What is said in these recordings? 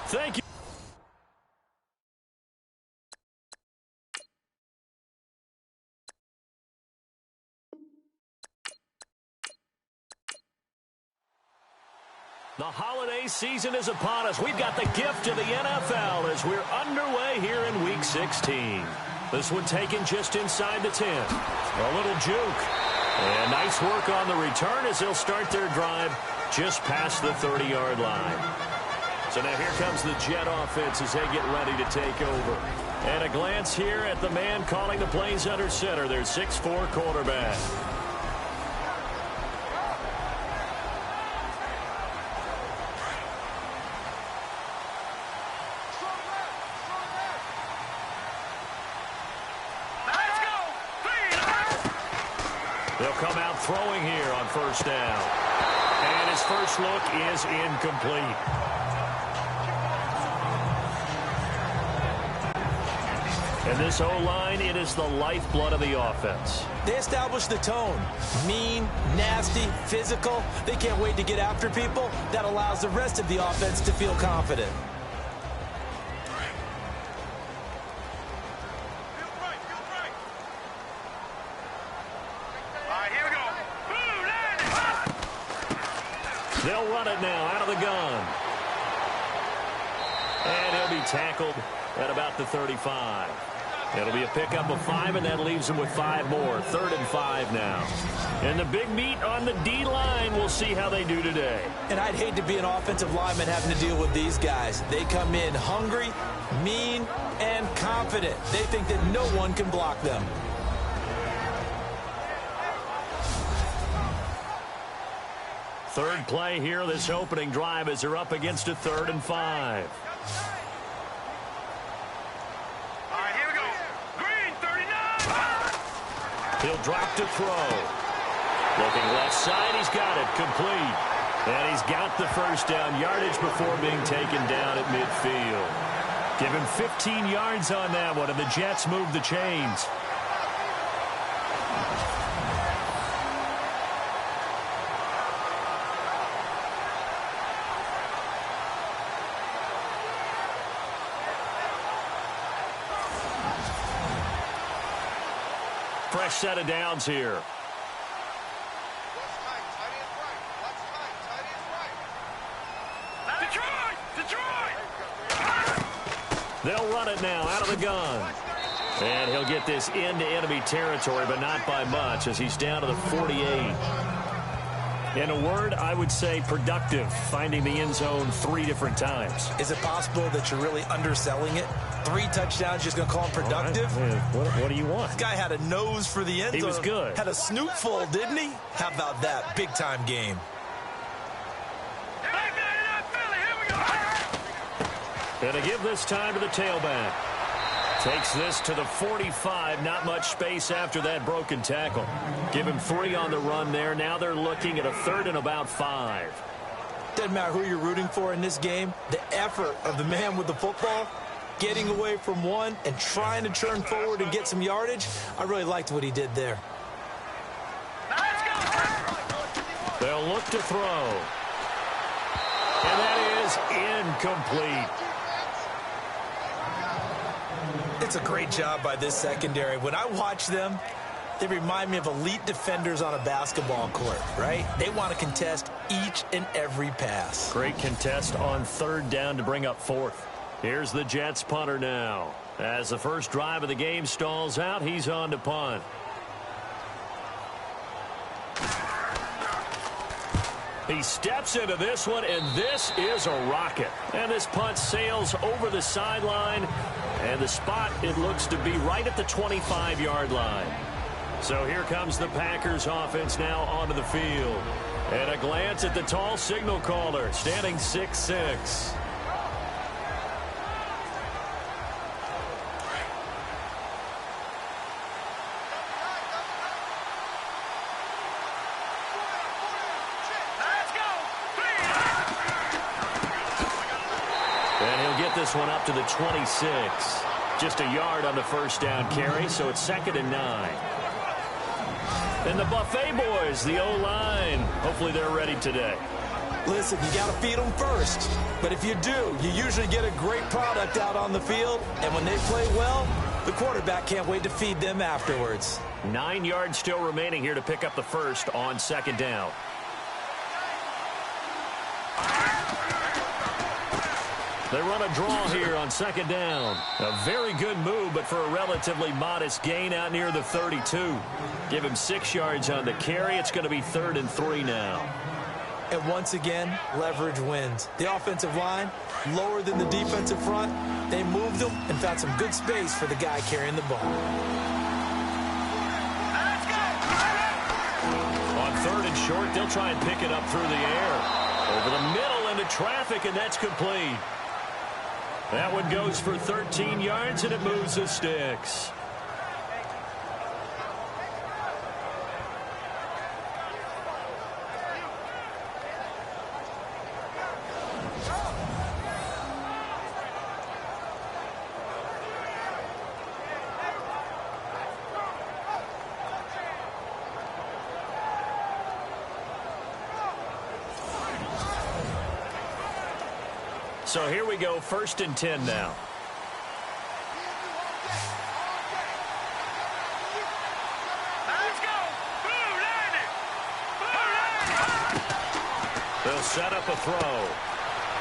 Thank you. The holiday season is upon us. We've got the gift of the NFL as we're underway here in Week 16. This one taken just inside the 10. A little juke. And nice work on the return as they'll start their drive just past the 30-yard line. So now here comes the Jet offense as they get ready to take over. And a glance here at the man calling the plays under center, their 6'4" quarterback. They'll come out throwing here on first down. And his first look is incomplete. And this O-line, it is the lifeblood of the offense. They establish the tone. Mean, nasty, physical. They can't wait to get after people. That allows the rest of the offense to feel confident. They'll run it now out of the gun. And he'll be tackled at about the 35. It'll be a pickup of 5, and that leaves him with 5 more. 3rd and 5 now. And the big meat on the D-line, we'll see how they do today. And I'd hate to be an offensive lineman having to deal with these guys. They come in hungry, mean, and confident. They think that no one can block them. Third play here, this opening drive, as they're up against a 3rd and 5. All right, here we go. Green, 39. He'll drop to throw. Looking left side, he's got it, complete. And he's got the first down yardage before being taken down at midfield. Give him 15 yards on that one, and the Jets move the chains. Fresh set of downs here. They'll run it now out of the gun. And he'll get this into enemy territory, but not by much, as he's down to the 48. In a word, I would say productive, finding the end zone 3 different times. Is it possible that you're really underselling it? 3 touchdowns, just going to call him productive? Right. What do you want? This guy had a nose for the end zone. He was good. Had a snoot full, didn't he? How about that? Big-time game. And to give this time to the tailback. Takes this to the 45. Not much space after that broken tackle. Give him 3 on the run there. Now they're looking at a 3rd and about 5. Doesn't matter who you're rooting for in this game. The effort of the man with the football, getting away from one and trying to turn forward and get some yardage, I really liked what he did there. They'll look to throw. And that is incomplete. It's a great job by this secondary. When I watch them, they remind me of elite defenders on a basketball court, right? They want to contest each and every pass. Great contest on 3rd down to bring up 4th. Here's the Jets punter now. As the first drive of the game stalls out, he's on to punt. He steps into this one, and this is a rocket. And this punt sails over the sideline, and the spot, it looks to be right at the 25-yard line. So here comes the Packers offense now onto the field. And a glance at the tall signal caller, standing 6'6". This one up to the 26. Just a yard on the first down carry, so it's 2nd and 9. And the Buffet boys, the O-line, hopefully they're ready today. Listen, you got to feed them first. But if you do, you usually get a great product out on the field. And when they play well, the quarterback can't wait to feed them afterwards. 9 yards still remaining here to pick up the first on second down. They run a draw here on second down. A very good move, but for a relatively modest gain out near the 32. Give him 6 yards on the carry. It's going to be 3rd and 3 now. And once again, leverage wins. The offensive line, lower than the defensive front. They moved them and found some good space for the guy carrying the ball. On 3rd and short, they'll try and pick it up through the air. Over the middle into traffic, and that's complete. That one goes for 13 yards, and it moves the sticks. So here we go, 1st and 10 now. Let's go. Blue landing. They'll set up a throw.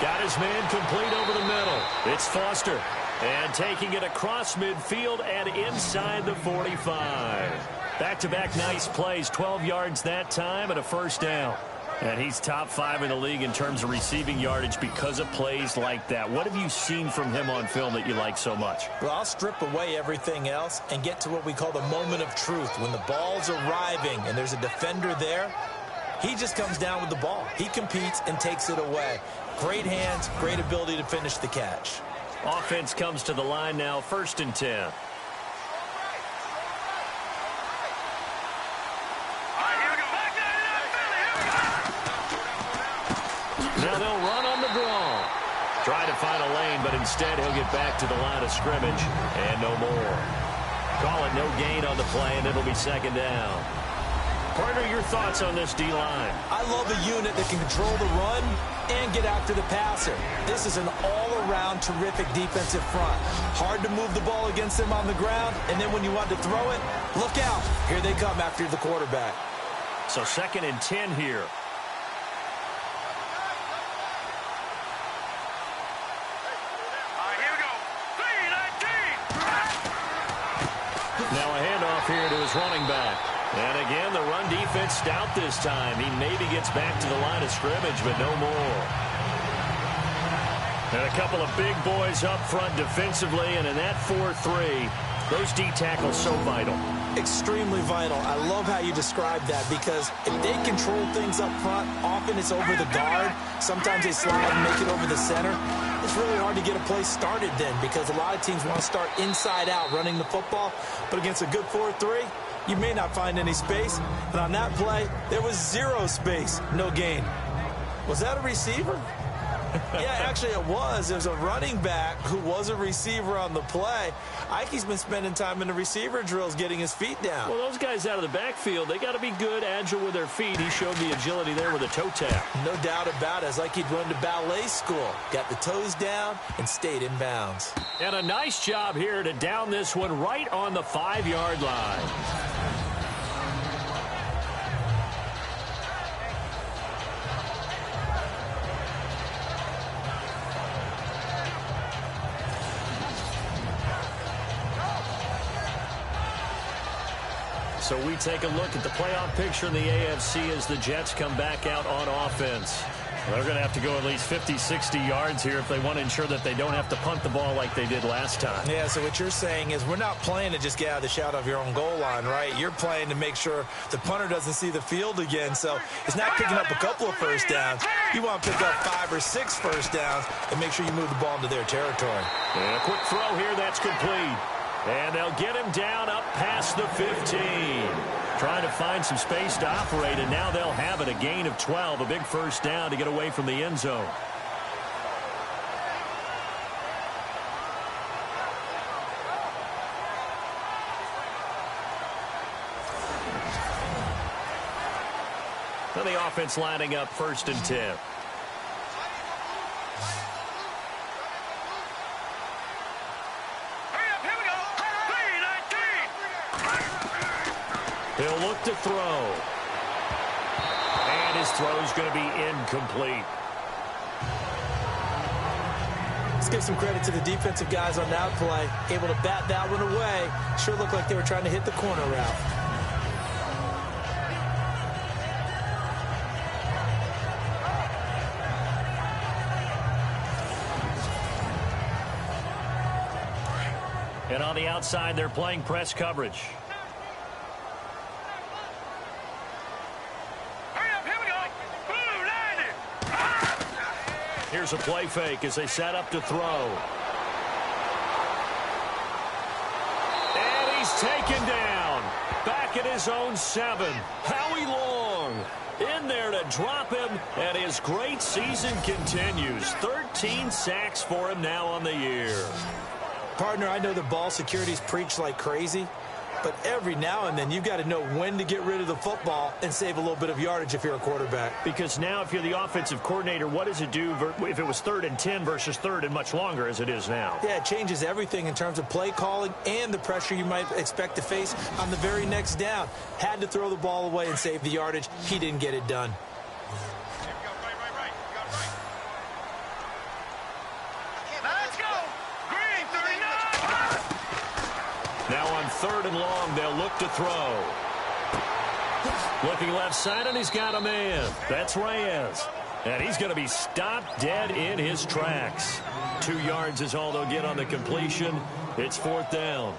Got his man complete over the middle. It's Foster. And taking it across midfield and inside the 45. Back-to-back nice plays, 12 yards that time and a first down. And he's top 5 in the league in terms of receiving yardage because of plays like that. What have you seen from him on film that you like so much? Well, I'll strip away everything else and get to what we call the moment of truth. When the ball's arriving and there's a defender there, he just comes down with the ball. He competes and takes it away. Great hands, great ability to finish the catch. Offense comes to the line now, 1st and 10. Now they'll run on the draw. Try to find a lane, but instead he'll get back to the line of scrimmage and no more. Call it no gain on the play, and it'll be 2nd down. Partner, your thoughts on this D-line? I love a unit that can control the run and get after the passer. This is an all-around terrific defensive front. Hard to move the ball against them on the ground, and then when you want to throw it, look out. Here they come after the quarterback. So 2nd and 10 here. Now a handoff here to his running back. And again, the run defense stout this time. He maybe gets back to the line of scrimmage, but no more. And a couple of big boys up front defensively, and in that 4-3, those D tackles so vital. Extremely vital. I love how you describe that because if they control things up front, often it's over the guard. Sometimes they slide and make it over the center. It's really hard to get a play started then because a lot of teams want to start inside out running the football. But against a good 4-3, you may not find any space. But on that play, there was 0 space, no gain. Was that a receiver? Yeah, actually it was. There's a running back who was a receiver on the play. Ike's been spending time in the receiver drills getting his feet down. Well, those guys out of the backfield, they got to be good, agile with their feet. He showed the agility there with a toe tap. No doubt about it. It's like he'd run to ballet school. Got the toes down and stayed in bounds. And a nice job here to down this one right on the 5-yard line. So we take a look at the playoff picture in the AFC as the Jets come back out on offense. They're going to have to go at least 50, 60 yards here if they want to ensure that they don't have to punt the ball like they did last time. Yeah, so what you're saying is we're not playing to just get out of the shadow of your own goal line, right? You're playing to make sure the punter doesn't see the field again. So it's not picking up a couple of first downs. You want to pick up 5 or 6 first downs and make sure you move the ball into their territory. And a quick throw here, that's complete. And they'll get him down up past the 15. Trying to find some space to operate, and now they'll have it. A gain of 12, a big first down to get away from the end zone. Then the offense lining up 1st and 10. He'll look to throw. And his throw's going to be incomplete. Let's give some credit to the defensive guys on that play. Able to bat that one away. Sure looked like they were trying to hit the corner route. And on the outside, they're playing press coverage. Hurry up, here we go. Boom, landed. Here's a play fake as they set up to throw. And he's taken down. Back at his own 7. Howie Long in there to drop him, and his great season continues. 13 sacks for him now on the year. Partner, I know the ball security's preached like crazy, but every now and then you've got to know when to get rid of the football and save a little bit of yardage if you're a quarterback. Because now if you're the offensive coordinator, what does it do if it was 3rd and 10 versus 3rd and much longer as it is now? Yeah, it changes everything in terms of play calling and the pressure you might expect to face on the very next down. Had to throw the ball away and save the yardage. He didn't get it done. Right. Let's go. Green, 39. Now on 3rd and long, they'll look to throw. Looking left side, and he's got a man. That's Reyes. And he's going to be stopped dead in his tracks. 2 yards is all they'll get on the completion. It's 4th down.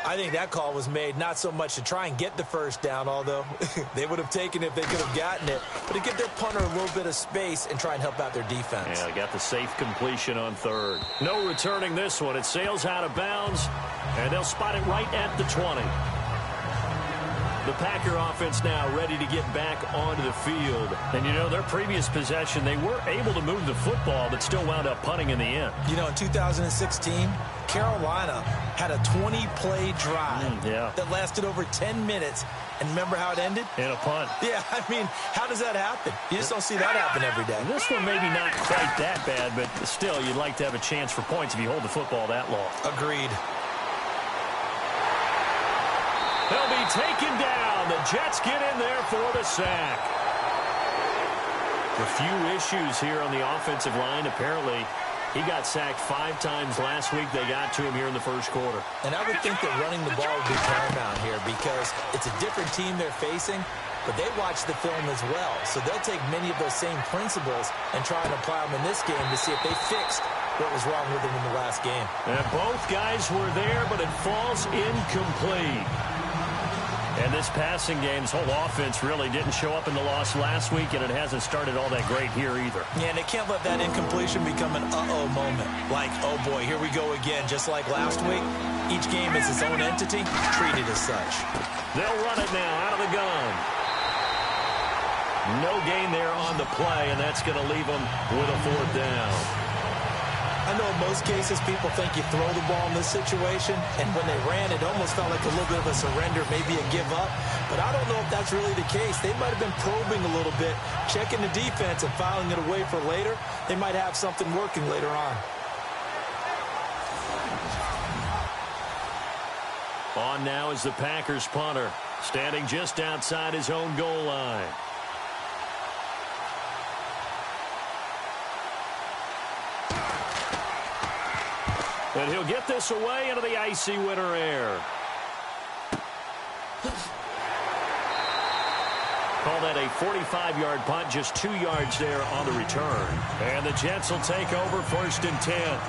I think that call was made not so much to try and get the first down, although they would have taken it if they could have gotten it, but to give their punter a little bit of space and try and help out their defense. Yeah, they got the safe completion on 3rd. No returning this one. It sails out of bounds, and they'll spot it right at the 20. The Packer offense now ready to get back onto the field. And, you know, their previous possession, they were able to move the football, but still wound up punting in the end. You know, in 2016, Carolina had a 20-play drive that lasted over 10 minutes. And remember how it ended? In a punt. Yeah, I mean, how does that happen? You just don't see that happen every day. This one maybe not quite that bad, but still, you'd like to have a chance for points if you hold the football that long. Agreed. They'll be taken down. The Jets get in there for the sack. A few issues here on the offensive line. Apparently, he got sacked 5 times last week. They got to him here in the first quarter. And I would think that running the ball would be paramount here because it's a different team they're facing, but they watch the film as well. So they'll take many of those same principles and try and apply them in this game to see if they fixed what was wrong with them in the last game. And both guys were there, but it falls incomplete. And this passing game, this whole offense really didn't show up in the loss last week, and it hasn't started all that great here either. Yeah, and they can't let that incompletion become an uh-oh moment. Like, oh boy, here we go again. Just like last week, each game is its own entity, treated as such. They'll run it now out of the gun. No gain there on the play, and that's going to leave them with a 4th down. I know in most cases people think you throw the ball in this situation, and when they ran, it almost felt like a little bit of a surrender, maybe a give up. But I don't know if that's really the case. They might have been probing a little bit, checking the defense and filing it away for later. They might have something working later on. On now is the Packers punter, standing just outside his own goal line. And he'll get this away into the icy winter air. Call that a 45-yard punt, just 2 yards there on the return. And the Jets will take over 1st and 10.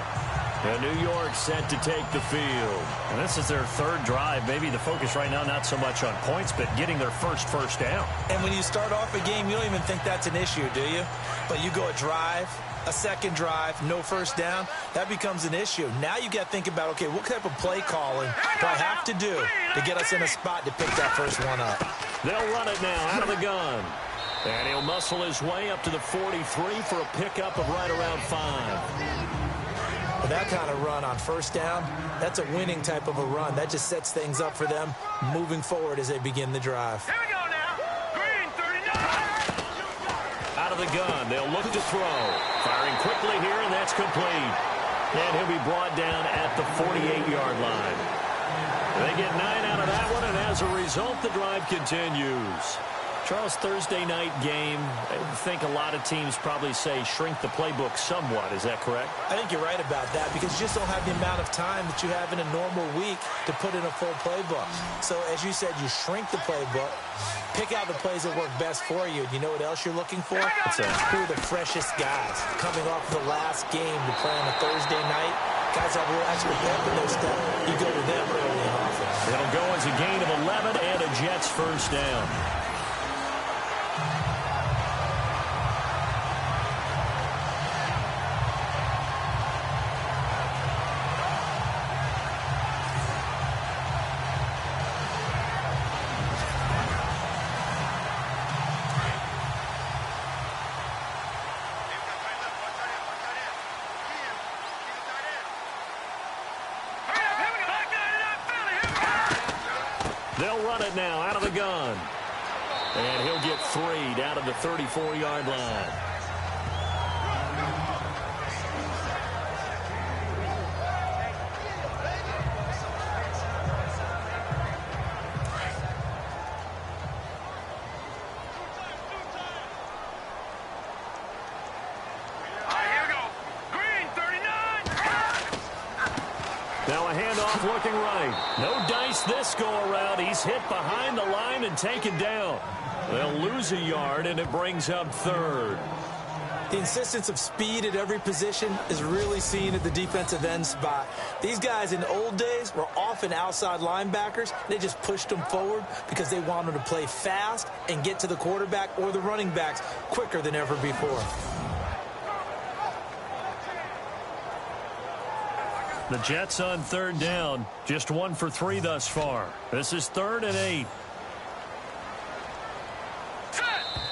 And New York set to take the field. And this is their 3rd drive. Maybe the focus right now not so much on points, but getting their first down. And when you start off a game, you don't even think that's an issue, do you? But you go a drive, a second drive, no first down, that becomes an issue. Now you got to think about, okay, what type of play calling do I have to do to get us in a spot to pick that first one up? They'll run it now out of the gun. And he'll muscle his way up to the 43 for a pickup of right around 5. With that kind of run on first down, that's a winning type of a run. That just sets things up for them moving forward as they begin the drive. Here we go now. Green, 39. Out of the gun, they'll look to throw. Firing quickly here, and that's complete. And he'll be brought down at the 48-yard line. They get 9 out of that one, and as as a result, the drive continues. Charles, Thursday night game, I think a lot of teams probably say shrink the playbook somewhat. Is that correct? I think you're right about that because you just don't have the amount of time that you have in a normal week to put in a full playbook. So, as you said, you shrink the playbook, pick out the plays that work best for you. You know what else you're looking for? Who are the freshest guys coming off the last game to play on a Thursday night? Guys have a little extra pep in their step. You go to them early and often. It'll go as a gain of 11 and a Jets first down. They'll run it now out of the gun. And he'll get 3 down to the 34-yard line. Now a handoff looking right. No dice this go-around. He's hit behind the line and taken down. They'll lose a yard, and it brings up third. The insistence of speed at every position is really seen at the defensive end spot. These guys in old days were often outside linebackers. They just pushed them forward because they wanted to play fast and get to the quarterback or the running backs quicker than ever before. The Jets on third down, just 1 for 3 thus far. This is 3rd and 8.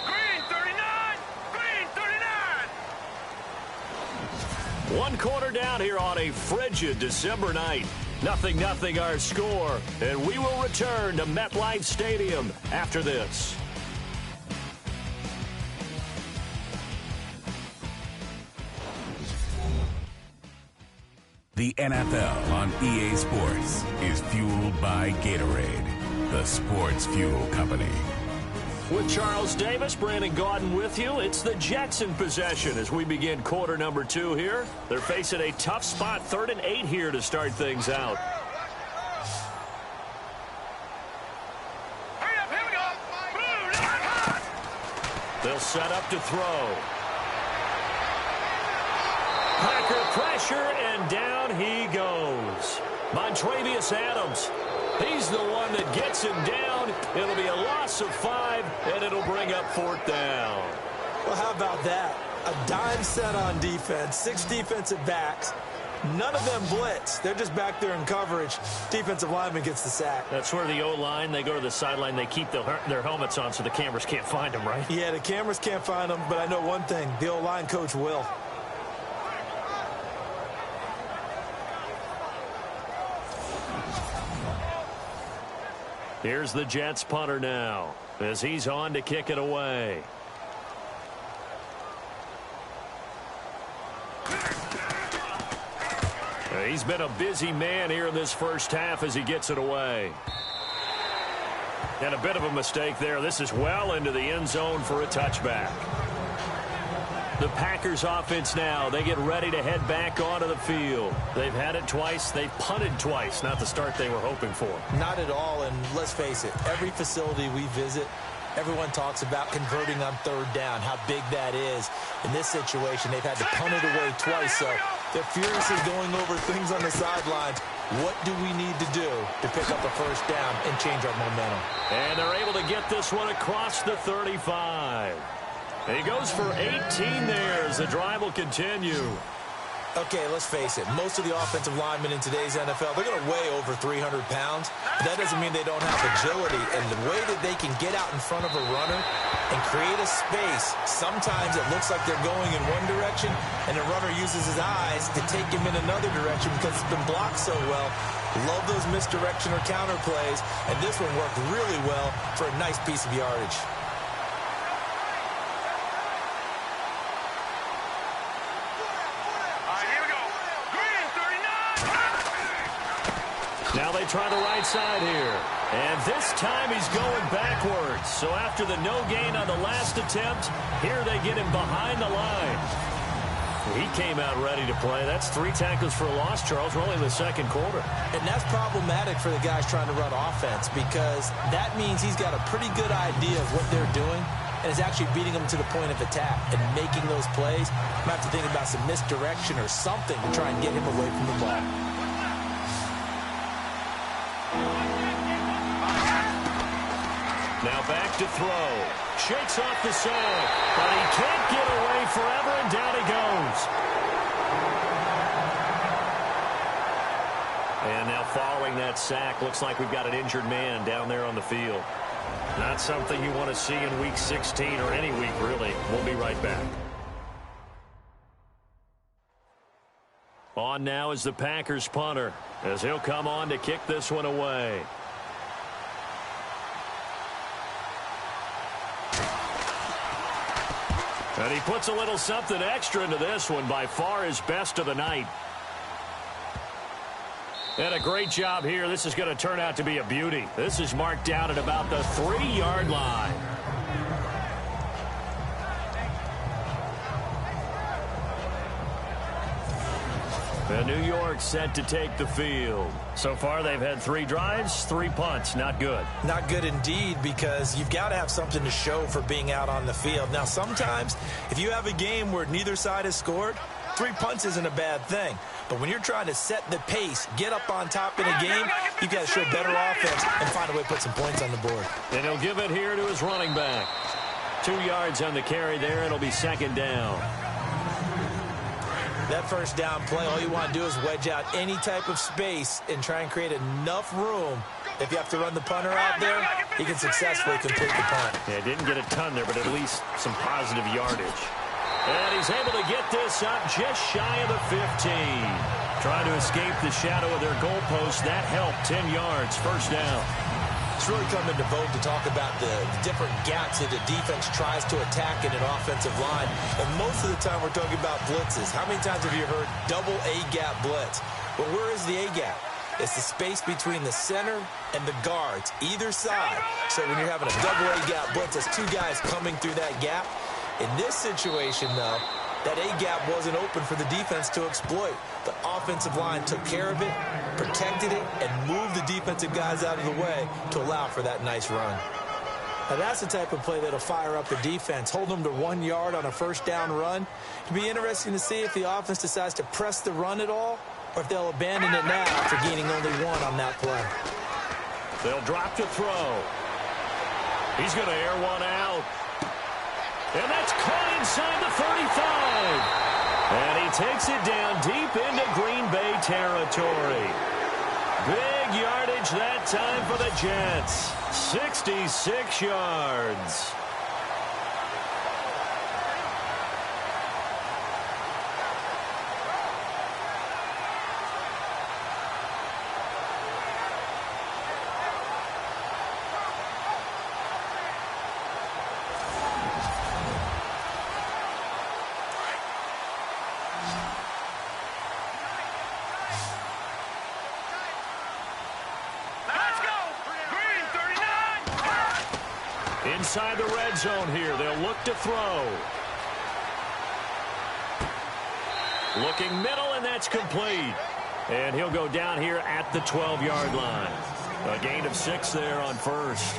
Green 39! Green 39! 1 quarter down here on a frigid December night. 0-0 our score, and we will return to MetLife Stadium after this. The NFL on EA Sports is fueled by Gatorade, the sports fuel company. With Charles Davis, Brandon Gaudin with you. It's the Jets in possession as we begin quarter number 2 here. They're facing a tough spot, 3rd and 8 here to start things out. Hurry up, here we go! Blue, They'll set up to throw. Packer pressure, and down he goes. Montravius Adams. He's the one that gets him down. It'll be a loss of 5, and it'll bring up 4th down. Well, how about that? A dime set on defense, 6 defensive backs. None of them blitz. They're just back there in coverage. Defensive lineman gets the sack. That's where the O-line, they go to the sideline, they keep their helmets on so the cameras can't find them, right? Yeah, the cameras can't find them, but I know one thing. The O-line coach will. Here's the Jets punter now as he's on to kick it away. He's been a busy man here in this first half as he gets it away. And a bit of a mistake there. This is well into the end zone for a touchback. The Packers offense now, they get ready to head back onto the field. They've had it twice. They've punted twice. Not the start they were hoping for. Not at all, and let's face it, every facility we visit, everyone talks about converting on 3rd down, how big that is. In this situation, they've had to punt it away twice, so they're furiously going over things on the sidelines. What do we need to do to pick up the first down and change our momentum? And they're able to get this one across the 35. And he goes for 18 there as the drive will continue. Okay, let's face it. Most of the offensive linemen in today's NFL, they're going to weigh over 300 pounds. But that doesn't mean they don't have agility. And the way that they can get out in front of a runner and create a space, sometimes it looks like they're going in one direction, and the runner uses his eyes to take him in another direction because it's been blocked so well. Love those misdirection or counter plays, and this one worked really well for a nice piece of yardage. Here we go. Green 39! Now they try the right side here. And this time he's going backwards. So after the no gain on the last attempt, here they get him behind the line. He came out ready to play. That's 3 tackles for a loss, Charles. We're only in the second quarter. And that's problematic for the guys trying to run offense because that means he's got a pretty good idea of what they're doing and is actually beating them to the point of attack and making those plays. I'm going to have to think about some misdirection or something to try and get him away from the ball. Now back to throw. Shakes off the sack, but he can't get away forever, and down he goes. And now following that sack, looks like we've got an injured man down there on the field. Not something you want to see in Week 16 or any week, really. We'll be right back. On now is the Packers punter, as he'll come on to kick this one away. And he puts a little something extra into this one, by far his best of the night. And a great job here. This is going to turn out to be a beauty. This is marked down at about the 3-yard line. And New York set to take the field. So far, they've had 3 drives, 3 punts. Not good. Not good indeed, because you've got to have something to show for being out on the field. Now, sometimes, if you have a game where neither side has scored, 3 punts isn't a bad thing. But when you're trying to set the pace, get up on top in a game, you've got to show better offense and find a way to put some points on the board. And he'll give it here to his running back. 2 yards on the carry there. It'll be second down. That first down play, all you want to do is wedge out any type of space and try and create enough room. If you have to run the punter out there, he can successfully complete the punt. Yeah, didn't get a ton there, but at least some positive yardage. And he's able to get this up just shy of the 15. Trying to escape the shadow of their goalpost. That helped. 10 yards, first down. It's really come into vogue to talk about the different gaps that the defense tries to attack in an offensive line. And most of the time we're talking about blitzes. How many times have you heard double A-gap blitz? Well, where is the A-gap? It's the space between the center and the guards, either side. So when you're having a double A-gap blitz, there's 2 guys coming through that gap. In this situation, though, that A-gap wasn't open for the defense to exploit. The offensive line took care of it, protected it, and moved the defensive guys out of the way to allow for that nice run. Now, that's the type of play that'll fire up the defense, hold them to 1 yard on a first down run. It'll be interesting to see if the offense decides to press the run at all, or if they'll abandon it now after gaining only 1 on that play. They'll drop to throw. He's going to air one out. And that's caught inside the 35. And he takes it down deep into Green Bay territory. Big yardage that time for the Jets. 66 yards. Inside the red zone here. They'll look to throw. Looking middle, and that's complete. And he'll go down here at the 12-yard line. A gain of 6 there on first.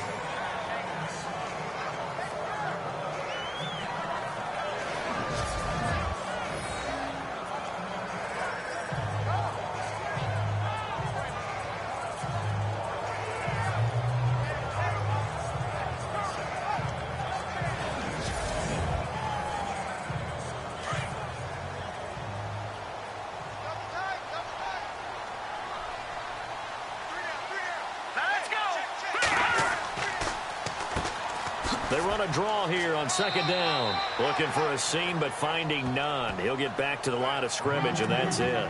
They run a draw here on second down. Looking for a seam, but finding none. He'll get back to the line of scrimmage, and that's it.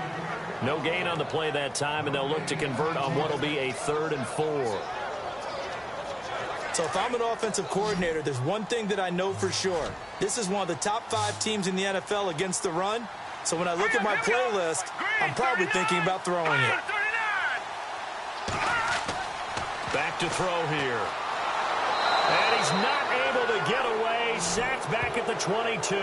No gain on the play that time, and they'll look to convert on what will be a 3rd and 4. So if I'm an offensive coordinator, there's one thing that I know for sure. This is one of the top 5 teams in the NFL against the run. So when I look at my playlist, I'm probably thinking about throwing it. look to throw here. And he's not able to get away. Sacked back at the 22.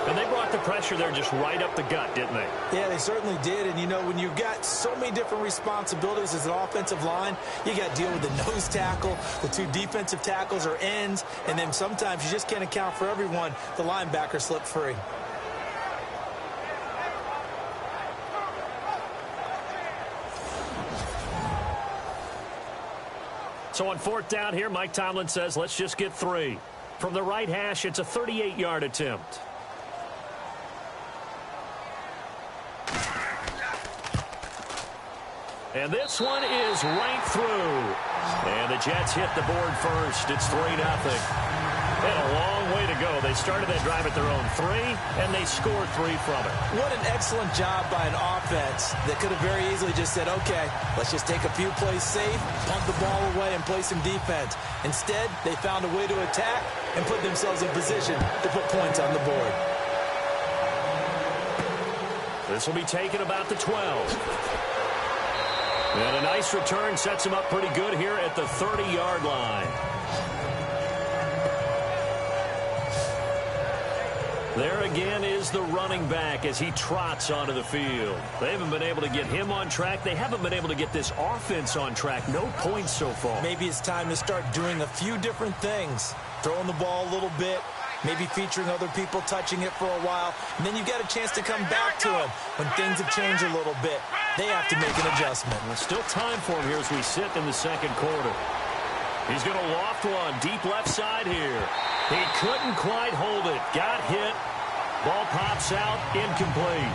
And they brought the pressure there just right up the gut, didn't they? Yeah, they certainly did. And, you know, when you've got so many different responsibilities as an offensive line, you got to deal with the nose tackle, the two defensive tackles or ends, and then sometimes you just can't account for everyone. The linebacker slipped free. So on 4th down here, Mike Tomlin says, let's just get 3. From the right hash, it's a 38-yard attempt. And this one is right through. And the Jets hit the board first. It's 3-0. They had a long way to go. They started that drive at their own 3, and they scored 3 from it. What an excellent job by an offense that could have very easily just said, okay, let's just take a few plays safe, punt the ball away, and play some defense. Instead, they found a way to attack and put themselves in position to put points on the board. This will be taken about the 12. And a nice return sets him up pretty good here at the 30-yard line. There again is the running back as he trots onto the field. They haven't been able to get him on track. They haven't been able to get this offense on track. No points so far. Maybe it's time to start doing a few different things. Throwing the ball a little bit, maybe featuring other people touching it for a while, and then you get a chance to come back to him when things have changed a little bit. They have to make an adjustment. There's still time for him here as we sit in the second quarter. He's going to loft one deep left side here. He couldn't quite hold it. Got hit. Ball pops out. Incomplete.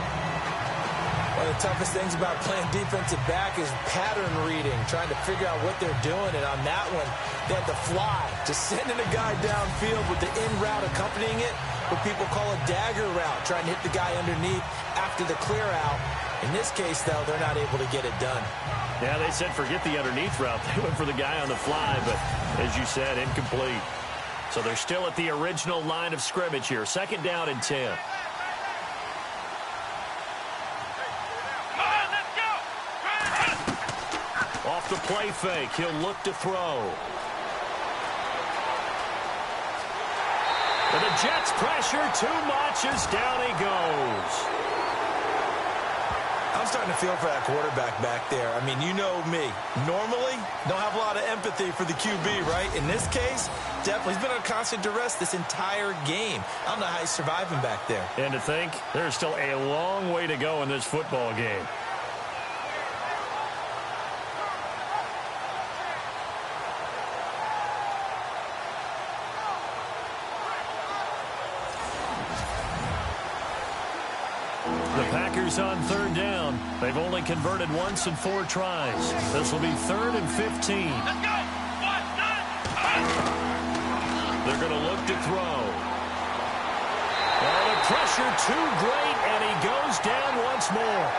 One of the toughest things about playing defensive back is pattern reading, trying to figure out what they're doing. And on that one, they had to fly, just sending a guy downfield with the in route accompanying it, what people call a dagger route, trying to hit the guy underneath after the clear out. In this case, though, they're not able to get it done. Yeah, they said forget the underneath route. They went for the guy on the fly, but as you said, incomplete. So they're still at the original line of scrimmage here. 2nd down and 10. Off the play fake, he'll look to throw. And the Jets pressure too much as down he goes. I'm starting to feel for that quarterback back there. I mean, you know me. Normally, don't have a lot of empathy for the QB, right? In this case, definitely. He's been under constant duress this entire game. I don't know how he's surviving back there. And to think, there's still a long way to go in this football game. On 3rd down. They've only converted once in 4 tries. This will be 3rd and 15. Let's go! They're going to look to throw. Oh, the pressure too great, and he goes down once more.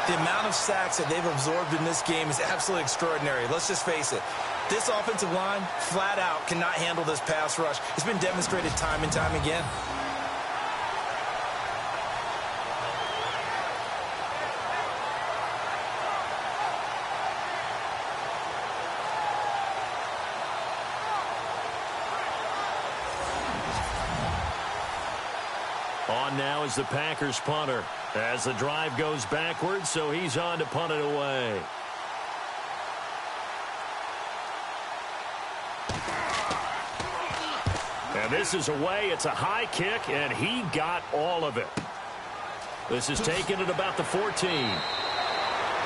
The amount of sacks that they've absorbed in this game is absolutely extraordinary. Let's just face it. This offensive line, flat out, cannot handle this pass rush. It's been demonstrated time and time again. On now is the Packers punter as the drive goes backwards, so he's on to punt it away. And this is away. It's a high kick, and he got all of it. This is taken at about the 14.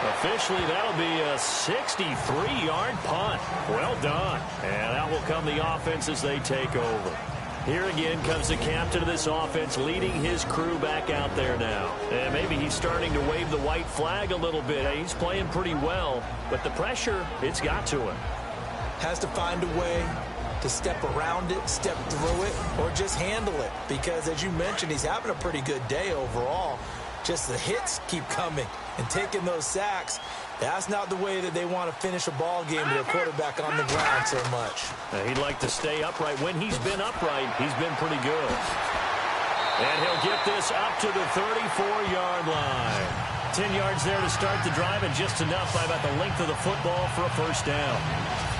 Officially, that'll be a 63-yard punt. Well done. And out will come the offense as they take over. Here again comes the captain of this offense leading his crew back out there now. And maybe he's starting to wave the white flag a little bit. He's playing pretty well, but the pressure, it's got to him. Has to find a way to step around it, step through it, or just handle it. Because, as you mentioned, he's having a pretty good day overall. Just the hits keep coming and taking those sacks. That's not the way that they want to finish a ball game with a quarterback on the ground so much. He'd like to stay upright. When he's been upright, he's been pretty good. And he'll get this up to the 34-yard line. 10 yards there to start the drive, and just enough by about the length of the football for a first down.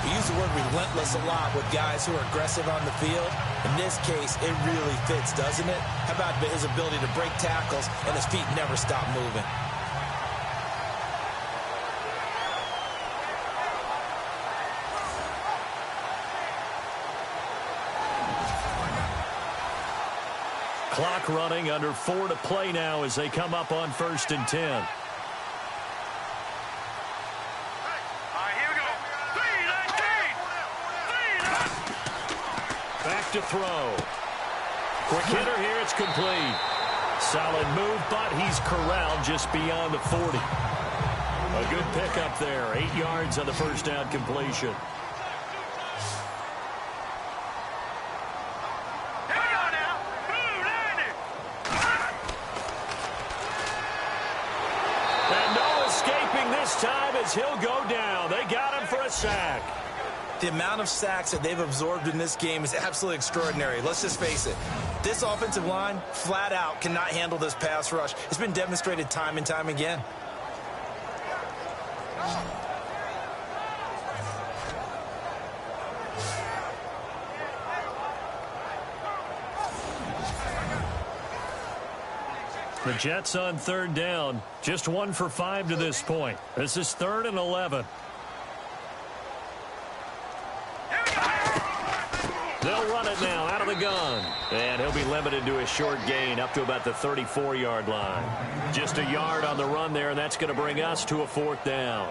We use the word relentless a lot with guys who are aggressive on the field. In this case, it really fits, doesn't it? How about his ability to break tackles and his feet never stop moving? Clock running, under 4 to play now as they come up on 1st and 10. All right, here we go. 3-19. Back to throw. Quick hitter here, it's complete. Solid move, but he's corralled just beyond the 40. A good pickup there, 8 yards on the first down completion. Time as he'll go down. They got him for a sack. The amount of sacks that they've absorbed in this game is absolutely extraordinary. Let's just face it. This offensive line, flat out, cannot handle this pass rush. It's been demonstrated time and time again. The Jets on 3rd down. Just 1 for 5 to this point. This is 3rd and 11. They'll run it now out of the gun. And he'll be limited to a short gain up to about the 34-yard line. Just a yard on the run there, and that's going to bring us to a 4th down.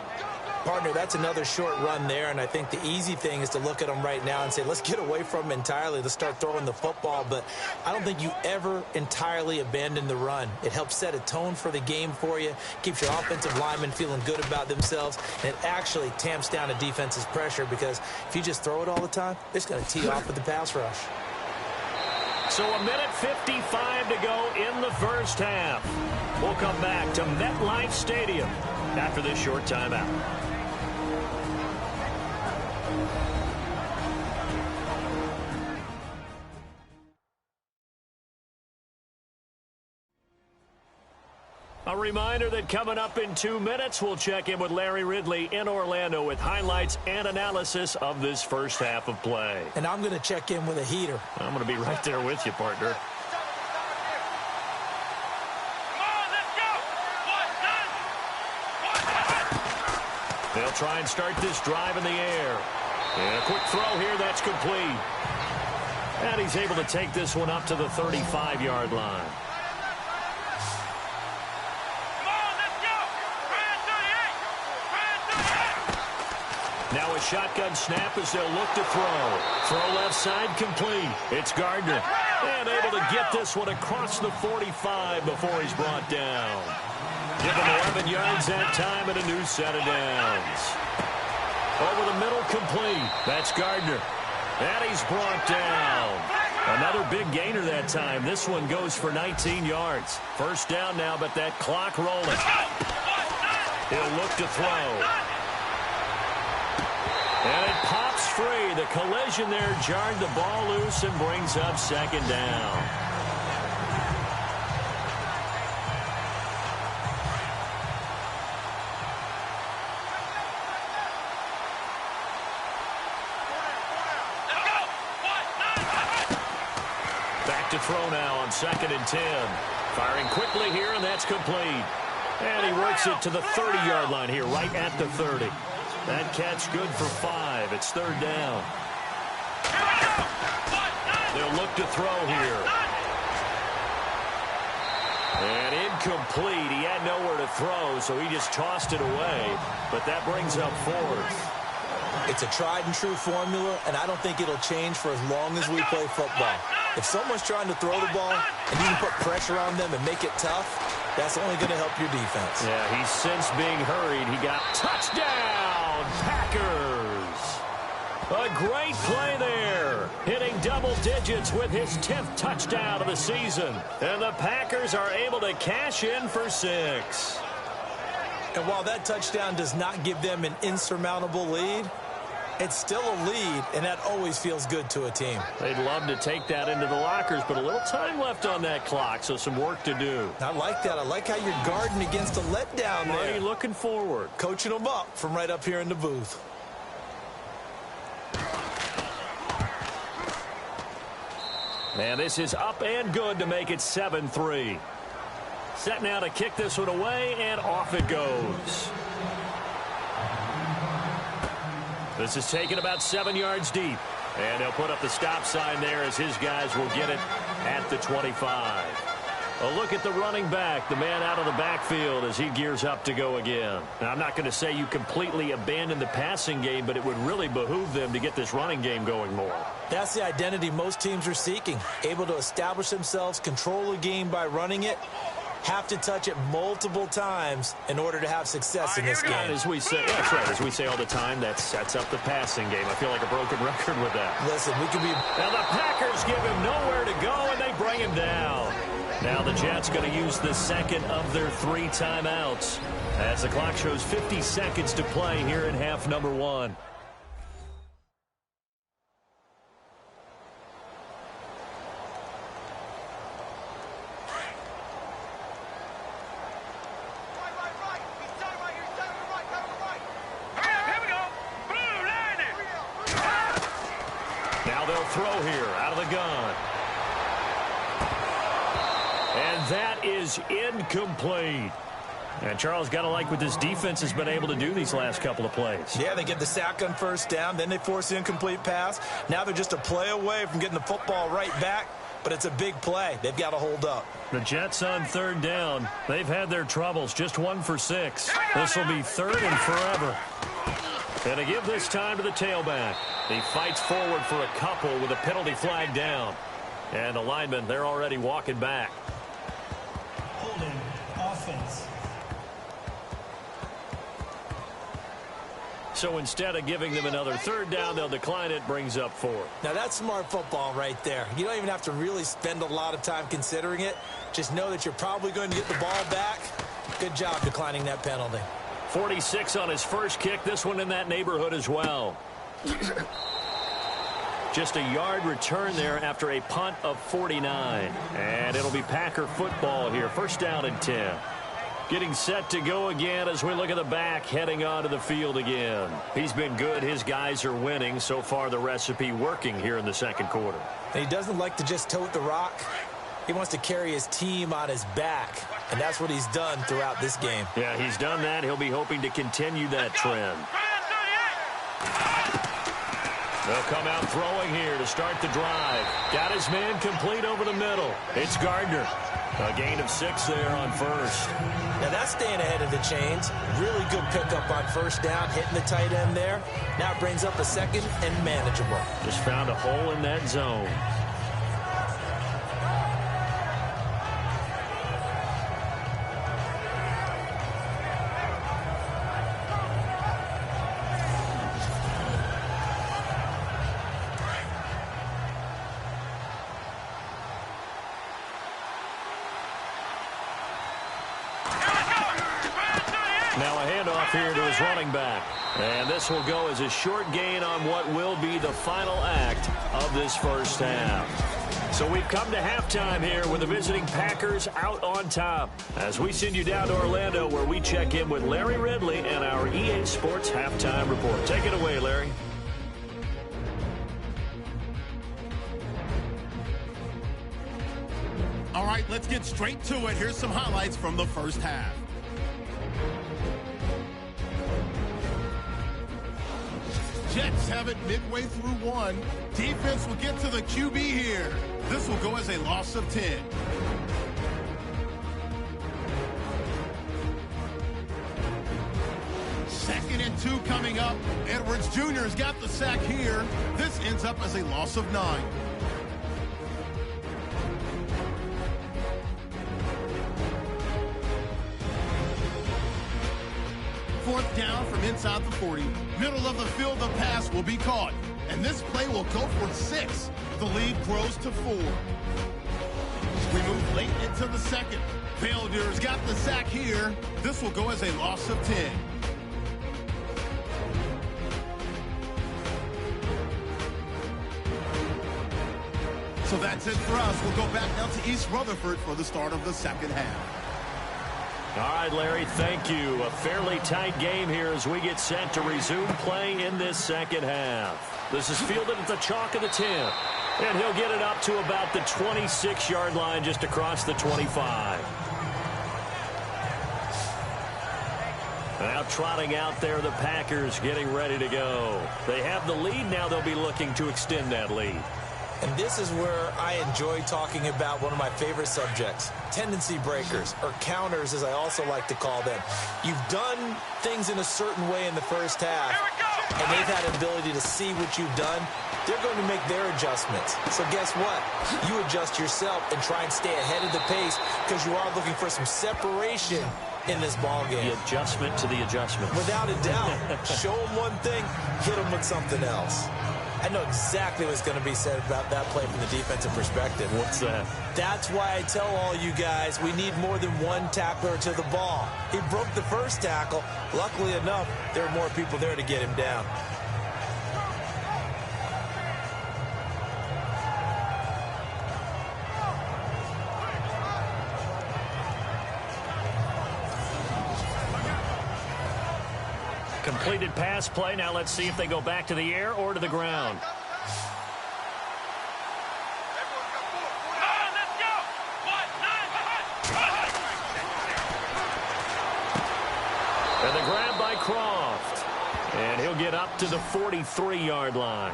Partner, that's another short run there, and I think the easy thing is to look at them right now and say, let's get away from them entirely. Let's start throwing the football, but I don't think you ever entirely abandon the run. It helps set a tone for the game for you, keeps your offensive linemen feeling good about themselves, and it actually tamps down a defense's pressure because if you just throw it all the time, it's going to tee off with the pass rush. So 1:55 to go in the first half. We'll come back to MetLife Stadium after this short timeout. A reminder that coming up in 2 minutes, we'll check in with Larry Ridley in Orlando with highlights and analysis of this first half of play. And I'm going to check in with a heater. I'm going to be right there with you, partner. They'll try and start this drive in the air. And a quick throw here, that's complete. And he's able to take this one up to the 35-yard line. Now a shotgun snap as they'll look to throw. Throw left side complete. It's Gardner. And able to get this one across the 45 before he's brought down. Give him 11 yards that time and a new set of downs. Over the middle complete. That's Gardner. And he's brought down. Another big gainer that time. This one goes for 19 yards. First down now, but that clock rolling. He'll look to throw. And it pops free. The collision there jarred the ball loose and brings up 2nd down. Back to throw now on 2nd and 10. Firing quickly here, and that's complete. And he works it to the 30-yard line here, right at the 30. That catch good for 5. It's 3rd down. They'll look to throw here. And incomplete. He had nowhere to throw, so he just tossed it away. But that brings up 4th. It's a tried-and-true formula, and I don't think it'll change for as long as we play football. If someone's trying to throw the ball and you can put pressure on them and make it tough, that's only going to help your defense. Yeah, he's since being hurried. He got touchdown, Packers. A great play there, hitting double digits with his 10th touchdown of the season. And the Packers are able to cash in for 6. And while that touchdown does not give them an insurmountable lead, It's still a lead, and that always feels good to a team. They'd love to take that into the lockers, but a little time left on that clock, so some work to do. I like that. I like how you're guarding against a letdown there. Marty looking forward. Coaching them up from right up here in the booth. And this is up and good to make it 7-3. Set now to kick this one away, and off it goes. This is taken about 7 yards deep. And he'll put up the stop sign there as his guys will get it at the 25. A look at the running back, the man out of the backfield as he gears up to go again. Now, I'm not going to say you completely abandon the passing game, but it would really behoove them to get this running game going more. That's the identity most teams are seeking. Able to establish themselves, control the game by running it, have to touch it multiple times in order to have success in this game. And as we say, that's right, as we say all the time, that sets up the passing game. I feel like a broken record with that. Listen, we could be... Now the Packers give him nowhere to go, and they bring him down. Now the Jets going to use the second of their 3 timeouts as the clock shows 50 seconds to play here in half number 1. Now they'll throw here out of the gun. And that is incomplete. And Charles, got to like what this defense has been able to do these last couple of plays. Yeah, they get the sack on first down, then they force the incomplete pass. Now they're just a play away from getting the football right back, but it's a big play. They've got to hold up. The Jets on 3rd down. They've had their troubles, just 1 for 6. This will be 3rd and forever. And to give this time to the tailback. He fights forward for a couple with a penalty flag down. And the linemen, they're already walking back. Holding offense. So instead of giving them another 3rd down, they'll decline it, brings up 4. Now that's smart football right there. You don't even have to really spend a lot of time considering it. Just know that you're probably going to get the ball back. Good job declining that penalty. 46 on his first kick. This one in that neighborhood as well. Just a yard return there after a punt of 49. And it'll be Packer football here. 1st down and 10. Getting set to go again as we look at the back heading onto the field again. He's been good. His guys are winning. So far the recipe working here in the 2nd quarter. And he doesn't like to just tote the rock. He wants to carry his team on his back. And that's what he's done throughout this game. Yeah, he's done that. He'll be hoping to continue that trend. They'll come out throwing here to start the drive. Got his man complete over the middle. It's Gardner. A gain of 6 there on 1st. Now that's staying ahead of the chains. Really good pickup on 1st down, hitting the tight end there. Now it brings up a 2nd and manageable. Just found a hole in that zone. Now a handoff here to his running back. And this will go as a short gain on what will be the final act of this 1st half. So we've come to halftime here with the visiting Packers out on top. As we send you down to Orlando where we check in with Larry Ridley and our EA Sports Halftime Report. Take it away, Larry. All right, let's get straight to it. Here's some highlights from the 1st half. Jets have it midway through 1. Defense will get to the QB here. This will go as a loss of 10. Second and 2 coming up. Edwards Jr. has got the sack here. This ends up as a loss of 9. Fourth down from inside the 40. Middle of the field, the pass will be caught. And this play will go for 6. The lead grows to 4. We move late into the 2nd. Vailder's got the sack here. This will go as a loss of 10. So that's it for us. We'll go back now to East Rutherford for the start of the second half. All right, Larry, thank you. A fairly tight game here as we get set to resume play in this second half. This is fielded at the chalk of the 10. And he'll get it up to about the 26-yard line just across the 25. Now trotting out there, the Packers getting ready to go. They have the lead. Now they'll be looking to extend that lead. And this is where I enjoy talking about one of my favorite subjects, tendency breakers, or counters as I also like to call them. You've done things in a certain way in the first half, and they've had an ability to see what you've done. They're going to make their adjustments. So guess what? You adjust yourself and try and stay ahead of the pace because you are looking for some separation in this ball game. The adjustment to the adjustment. Without a doubt. Show them one thing, hit them with something else. I know exactly what's going to be said about that play from the defensive perspective. What's that? That's why I tell all you guys we need more than one tackler to the ball. He broke the first tackle. Luckily enough, there are more people there to get him down. Completed pass play. Now let's see if they go back to the air or to the ground. And the grab by Croft. And he'll get up to the 43-yard line.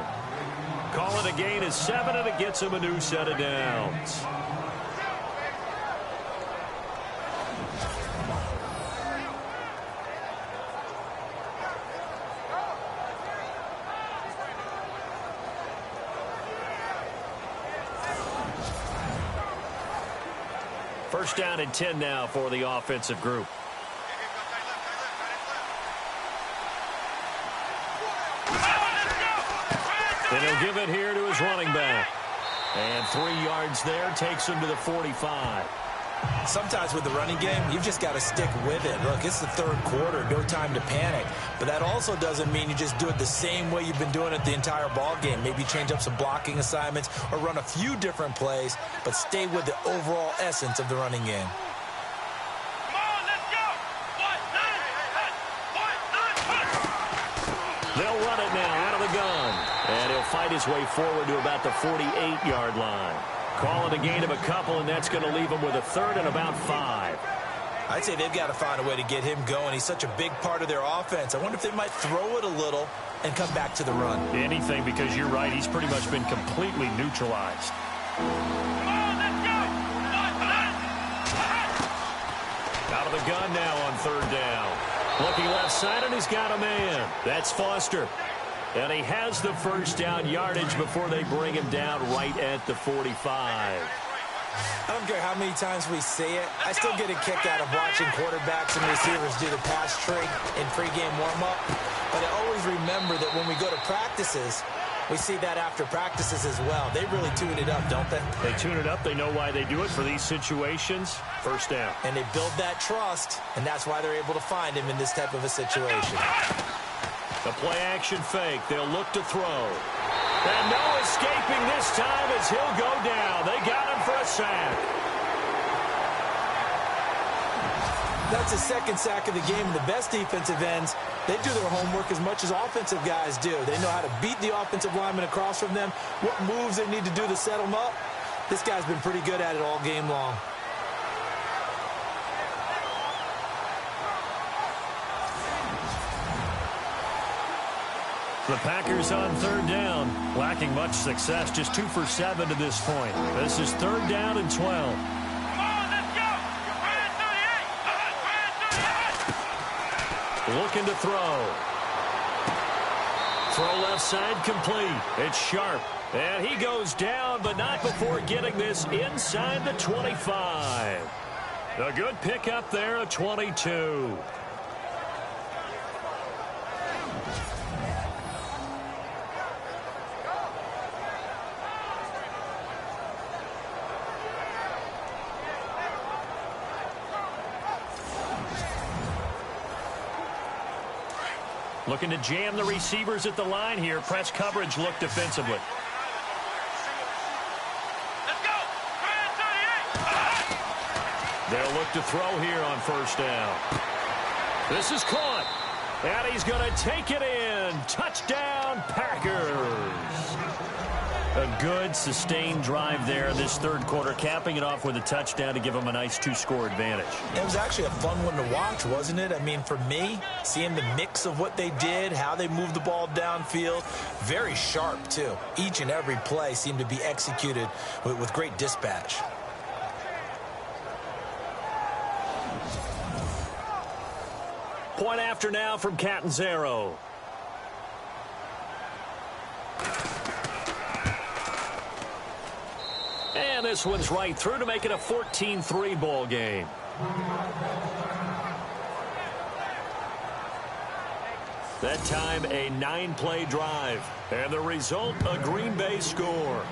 Call it a gain of 7, and it gets him a new set of downs. First down and 10 now for the offensive group. And he'll give it here to his running back. And 3 yards there takes him to the 45. Sometimes with the running game, you've just got to stick with it. Look, it's the third quarter, no time to panic. But that also doesn't mean you just do it the same way you've been doing it the entire ball game. Maybe change up some blocking assignments or run a few different plays, but stay with the overall essence of the running game. They'll run it now out of the gun. And he'll fight his way forward to about the 48-yard line. Call it a gain of a couple, and that's going to leave him with a third and about 5. I'd say they've got to find a way to get him going. He's such a big part of their offense. I wonder if they might throw it a little and come back to the run. Anything, because you're right. He's pretty much been completely neutralized. Out of the gun now on third down. Looking left side, and he's got a man. That's Foster. And he has the first down yardage before they bring him down right at the 45. I don't care how many times we say it. I still get a kick out of watching quarterbacks and receivers do the pass trick in pregame warm-up. But I always remember that when we go to practices, we see that after practices as well. They really tune it up, don't they? They tune it up. They know why they do it for these situations. First down. And they build that trust, and that's why they're able to find him in this type of a situation. The play-action fake. They'll look to throw. And no escaping this time as he'll go down. They got him for a sack. That's the second sack of the game. And the best defensive ends, they do their homework as much as offensive guys do. They know how to beat the offensive lineman across from them, what moves they need to do to set them up. This guy's been pretty good at it all game long. The Packers on third down, lacking much success, just 2 for 7 to this point. This is third down and 12. Come on, let's go! Looking to throw. Throw left side complete. It's Sharp. And he goes down, but not before getting this inside the 25. A good pickup there, a 22. Looking to jam the receivers at the line here. Press coverage look defensively. They'll look to throw here on first down. This is caught. And he's going to take it in. Touchdown, Packers. A good, sustained drive there this third quarter, capping it off with a touchdown to give them a nice two-score advantage. It was actually a fun one to watch, wasn't it? I mean, for me, seeing the mix of what they did, how they moved the ball downfield, very sharp, too. Each and every play seemed to be executed with great dispatch. Point after now from Catanzaro. And this one's right through to make it a 14-3 ball game. That time, a 9-play drive. And the result, a Green Bay score.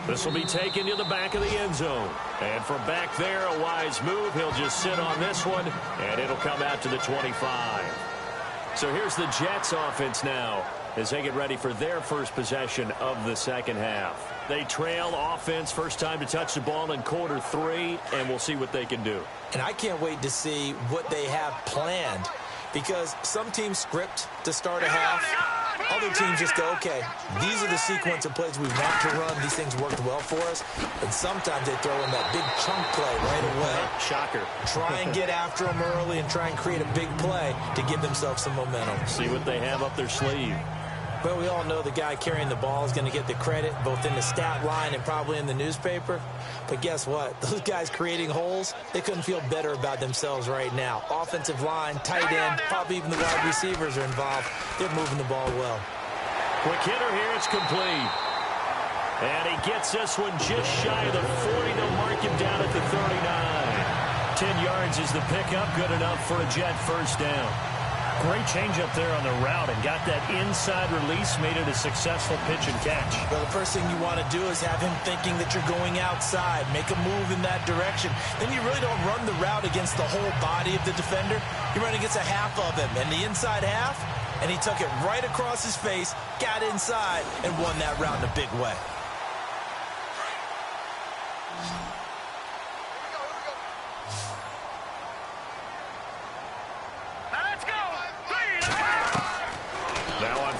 This will be taken to the back of the end zone. And from back there, a wise move. He'll just sit on this one, and it'll come out to the 25. So here's the Jets offense now as they get ready for their first possession of the second half. They trail offense, first time to touch the ball in quarter 3, and we'll see what they can do. And I can't wait to see what they have planned, because some teams script to start a half. Other teams just go, okay, these are the sequence of plays we want to run. These things worked well for us. And sometimes they throw in that big chunk play right away. Shocker. Try and get after them early and try and create a big play to give themselves some momentum. See what they have up their sleeve. Well, we all know the guy carrying the ball is going to get the credit, both in the stat line and probably in the newspaper. But guess what? Those guys creating holes, they couldn't feel better about themselves right now. Offensive line, tight end, probably even the wide receivers are involved. They're moving the ball well. Quick hitter here, it's complete. And he gets this one just shy of the 40. They'll mark him down at the 39. 10 yards is the pickup, good enough for a Jet first down. Great change up there on the route and got that inside release, made it a successful pitch and catch. Well, the first thing you want to do is have him thinking that you're going outside, make a move in that direction. Then you really don't run the route against the whole body of the defender. You run against a half of him, and the inside half, and he took it right across his face, got inside, and won that route in a big way.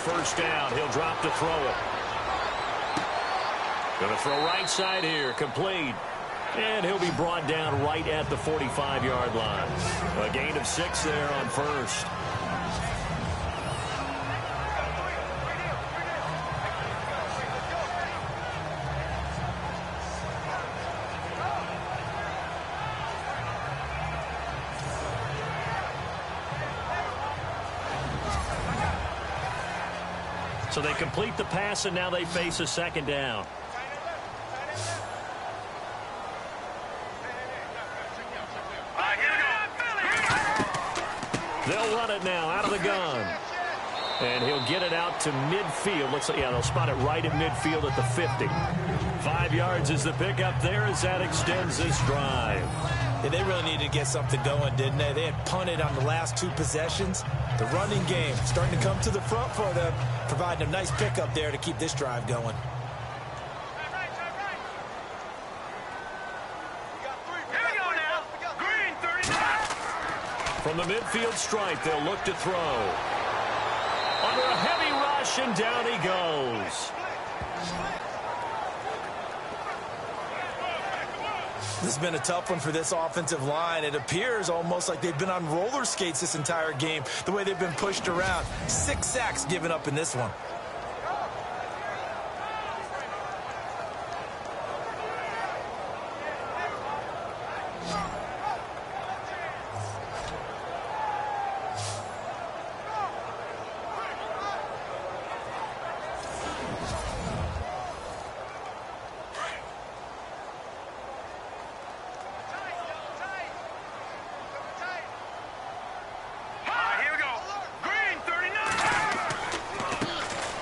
First down, he'll drop to throw it. Going to throw right side here, complete. And he'll be brought down right at the 45-yard line. A gain of 6 there on first. So they complete the pass, and now they face a second down. They'll run it now out of the gun. And he'll get it out to midfield. Looks like, yeah, they'll spot it right at midfield at the 50. 5 yards is the pickup there as that extends this drive. Yeah, they really needed to get something going, didn't they? They had punted on the last 2 possessions. The running game starting to come to the front for them, providing a nice pickup there to keep this drive going. From the midfield stripe, they'll look to throw. Under a heavy rush, and down he goes. This has been a tough one for this offensive line. It appears almost like they've been on roller skates this entire game, the way they've been pushed around. 6 sacks given up in this one.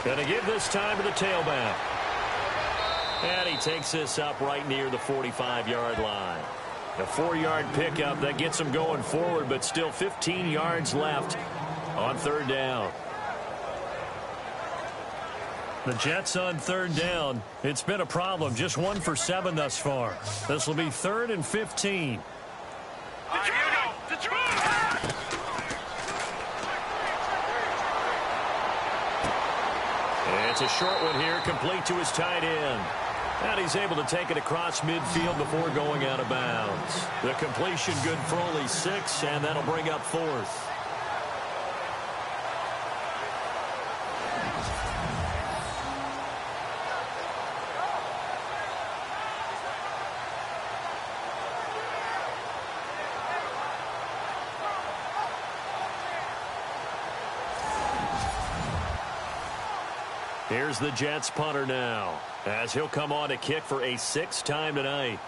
Going to give this time to the tailback. And he takes this up right near the 45-yard line. A 4-yard pickup that gets him going forward, but still 15 yards left on third down. The Jets on third down. It's been a problem. Just 1 for 7 thus far. This will be 3rd and 15. It's a short one here, complete to his tight end. And he's able to take it across midfield before going out of bounds. The completion good for only 6, and that'll bring up 4th. Here's the Jets punter now, as he'll come on to kick for a 6th time tonight.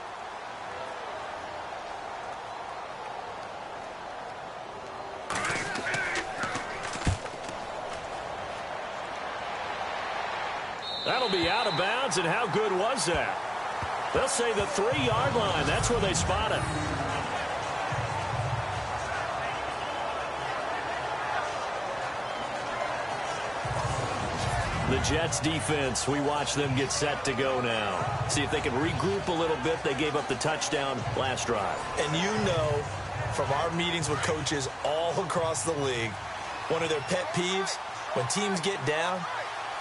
That'll be out of bounds, and how good was that? They'll say the 3-yard line. That's where they spot it. The Jets defense, we watch them get set to go now. See if they can regroup a little bit. They gave up the touchdown last drive. And you know, from our meetings with coaches all across the league, one of their pet peeves, when teams get down,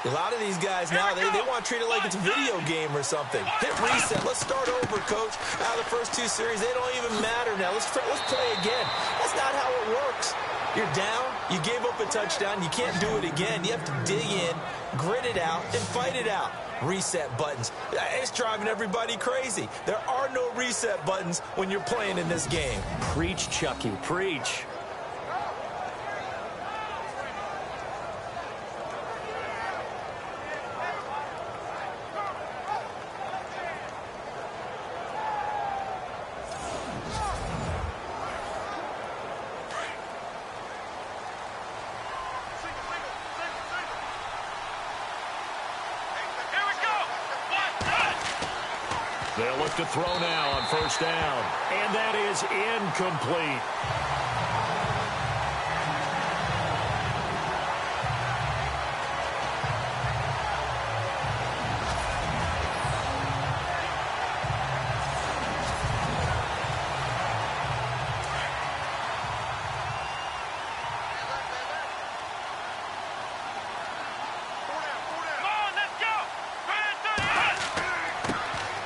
a lot of these guys now, they want to treat it like it's a video game or something. Hit reset. Let's start over, coach. Out of the first 2 series, they don't even matter now. Let's play again. That's not how it works. You're down. You gave up a touchdown. You can't do it again. You have to dig in, grit it out, and fight it out. Reset buttons. It's driving everybody crazy. There are no reset buttons when you're playing in this game. Preach, Chucky. Preach. They'll look to throw now on 1st down. And that is incomplete.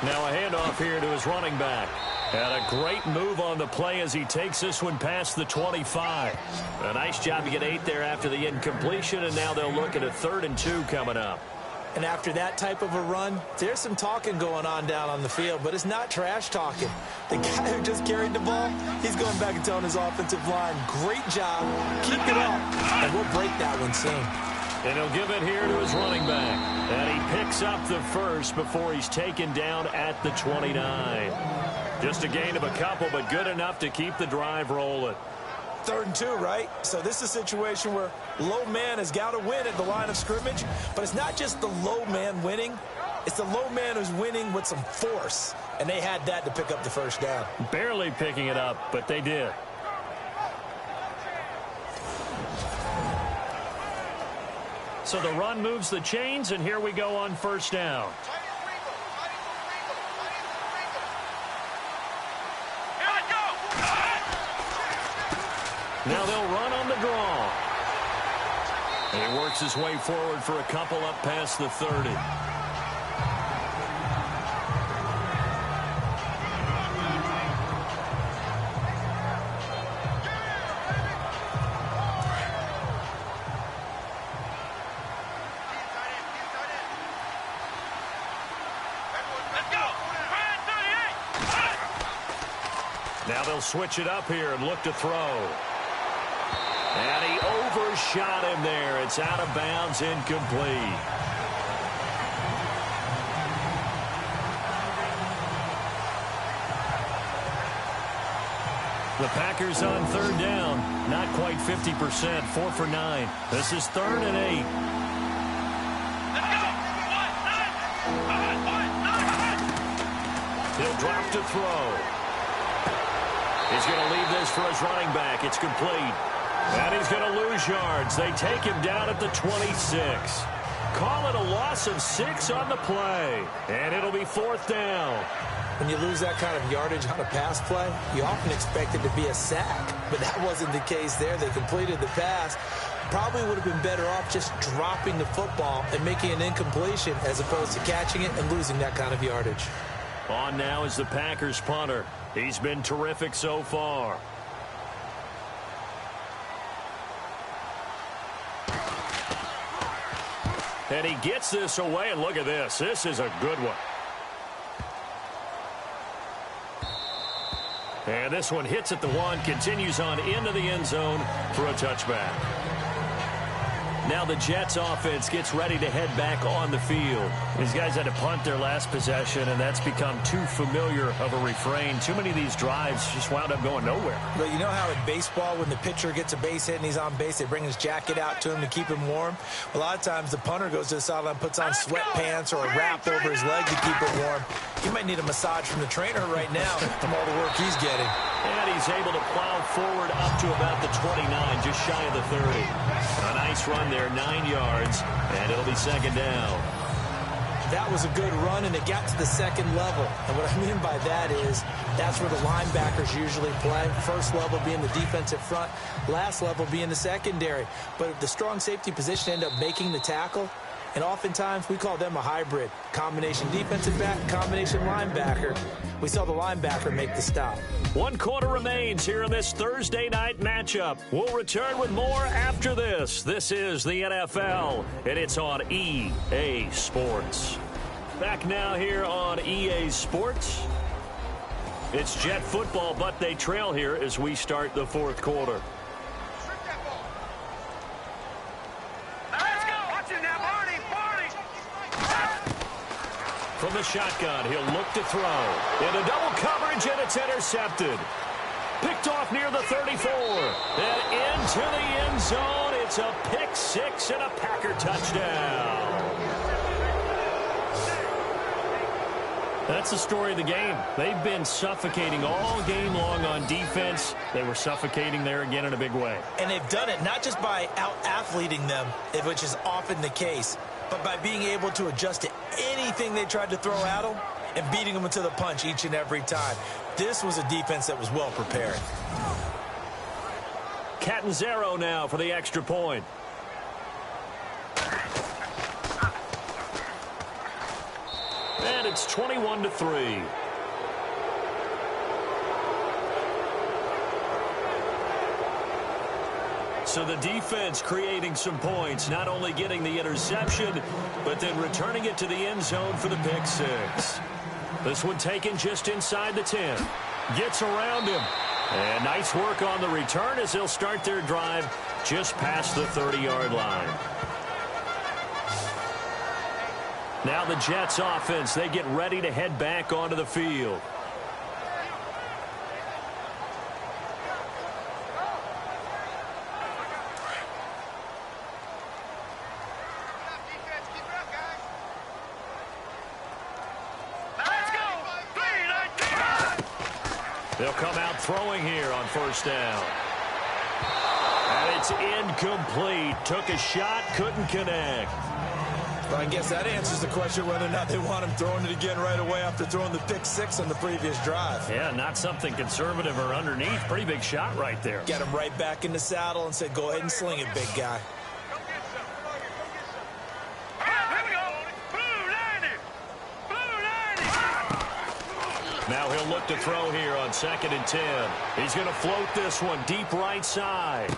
Now a handoff here to his running back. And a great move on the play as he takes this one past the 25. A nice job to get 8 there after the incompletion, and now they'll look at a 3rd and 2 coming up. And after that type of a run, there's some talking going on down on the field, but it's not trash talking. The guy who just carried the ball, he's going back and telling his offensive line, great job, keep it up, and we'll break that one soon. And he'll give it here to his running back. And he picks up the 1st before he's taken down at the 29. Just a gain of a couple, but good enough to keep the drive rolling. 3rd and 2, right? So this is a situation where low man has got to win at the line of scrimmage, but it's not just the low man winning. It's the low man who's winning with some force, and they had that to pick up the 1st down. Barely picking it up, but they did. So the run moves the chains, and here we go on 1st down. Now they'll run on the draw. And he works his way forward for a couple up past the 30. Now they'll switch it up here and look to throw. And he overshot him there. It's out of bounds, incomplete. The Packers on 3rd down. Not quite 50%. 4 for 9. This is 3rd and 8. He'll drop to throw. He's going to leave this for his running back. It's complete. And he's going to lose yards. They take him down at the 26. Call it a loss of 6 on the play. And it'll be 4th down. When you lose that kind of yardage on a pass play, you often expect it to be a sack. But that wasn't the case there. They completed the pass. Probably would have been better off just dropping the football and making an incompletion as opposed to catching it and losing that kind of yardage. On now is the Packers punter. He's been terrific so far. And he gets this away, and look at this. This is a good one. And this one hits at the 1, continues on into the end zone for a touchback. Now the Jets offense gets ready to head back on the field. These guys had to punt their last possession, and that's become too familiar of a refrain. Too many of these drives just wound up going nowhere. But you know how in baseball, when the pitcher gets a base hit and he's on base, they bring his jacket out to him to keep him warm? A lot of times the punter goes to the sideline, puts on sweatpants or a wrap over his leg to keep it warm. He might need a massage from the trainer right now from all the work he's getting. And he's able to plow forward up to about the 29, just shy of the 30. A nice run there, 9 yards, and it'll be 2nd down. That was a good run, and it got to the 2nd level. And what I mean by that is that's where the linebackers usually play. First level being the defensive front, last level being the secondary. But if the strong safety position end up making the tackle, and oftentimes we call them a hybrid. Combination defensive back, combination linebacker. We saw the linebacker make the stop. 1 quarter remains here in this Thursday night matchup. We'll return with more after this. This is the NFL, and it's on EA Sports. Back now here on EA Sports. It's Jet football, but they trail here as we start the 4th quarter. From the shotgun, he'll look to throw. Into double coverage, and it's intercepted. Picked off near the 34. And into the end zone. It's a pick 6 and a Packer touchdown. That's the story of the game. They've been suffocating all game long on defense. They were suffocating there again in a big way. And they've done it not just by out-athleting them, which is often the case, but by being able to adjust to anything they tried to throw at them and beating them to the punch each and every time. This was a defense that was well prepared. Catanzaro now for the extra point. And it's 21-3. So the defense creating some points, not only getting the interception, but then returning it to the end zone for the pick 6. This one taken just inside the 10. Gets around him. And nice work on the return as they'll start their drive just past the 30-yard line. Now the Jets offense, they get ready to head back onto the field. They'll come out throwing here on 1st down. And it's incomplete. Took a shot, couldn't connect. Well, I guess that answers the question whether or not they want him throwing it again right away after throwing the pick 6 on the previous drive. Yeah, not something conservative or underneath. Pretty big shot right there. Get him right back in the saddle and said, go ahead and sling it, big guy. Now he'll look to throw here on 2nd and 10. He's going to float this one deep right side.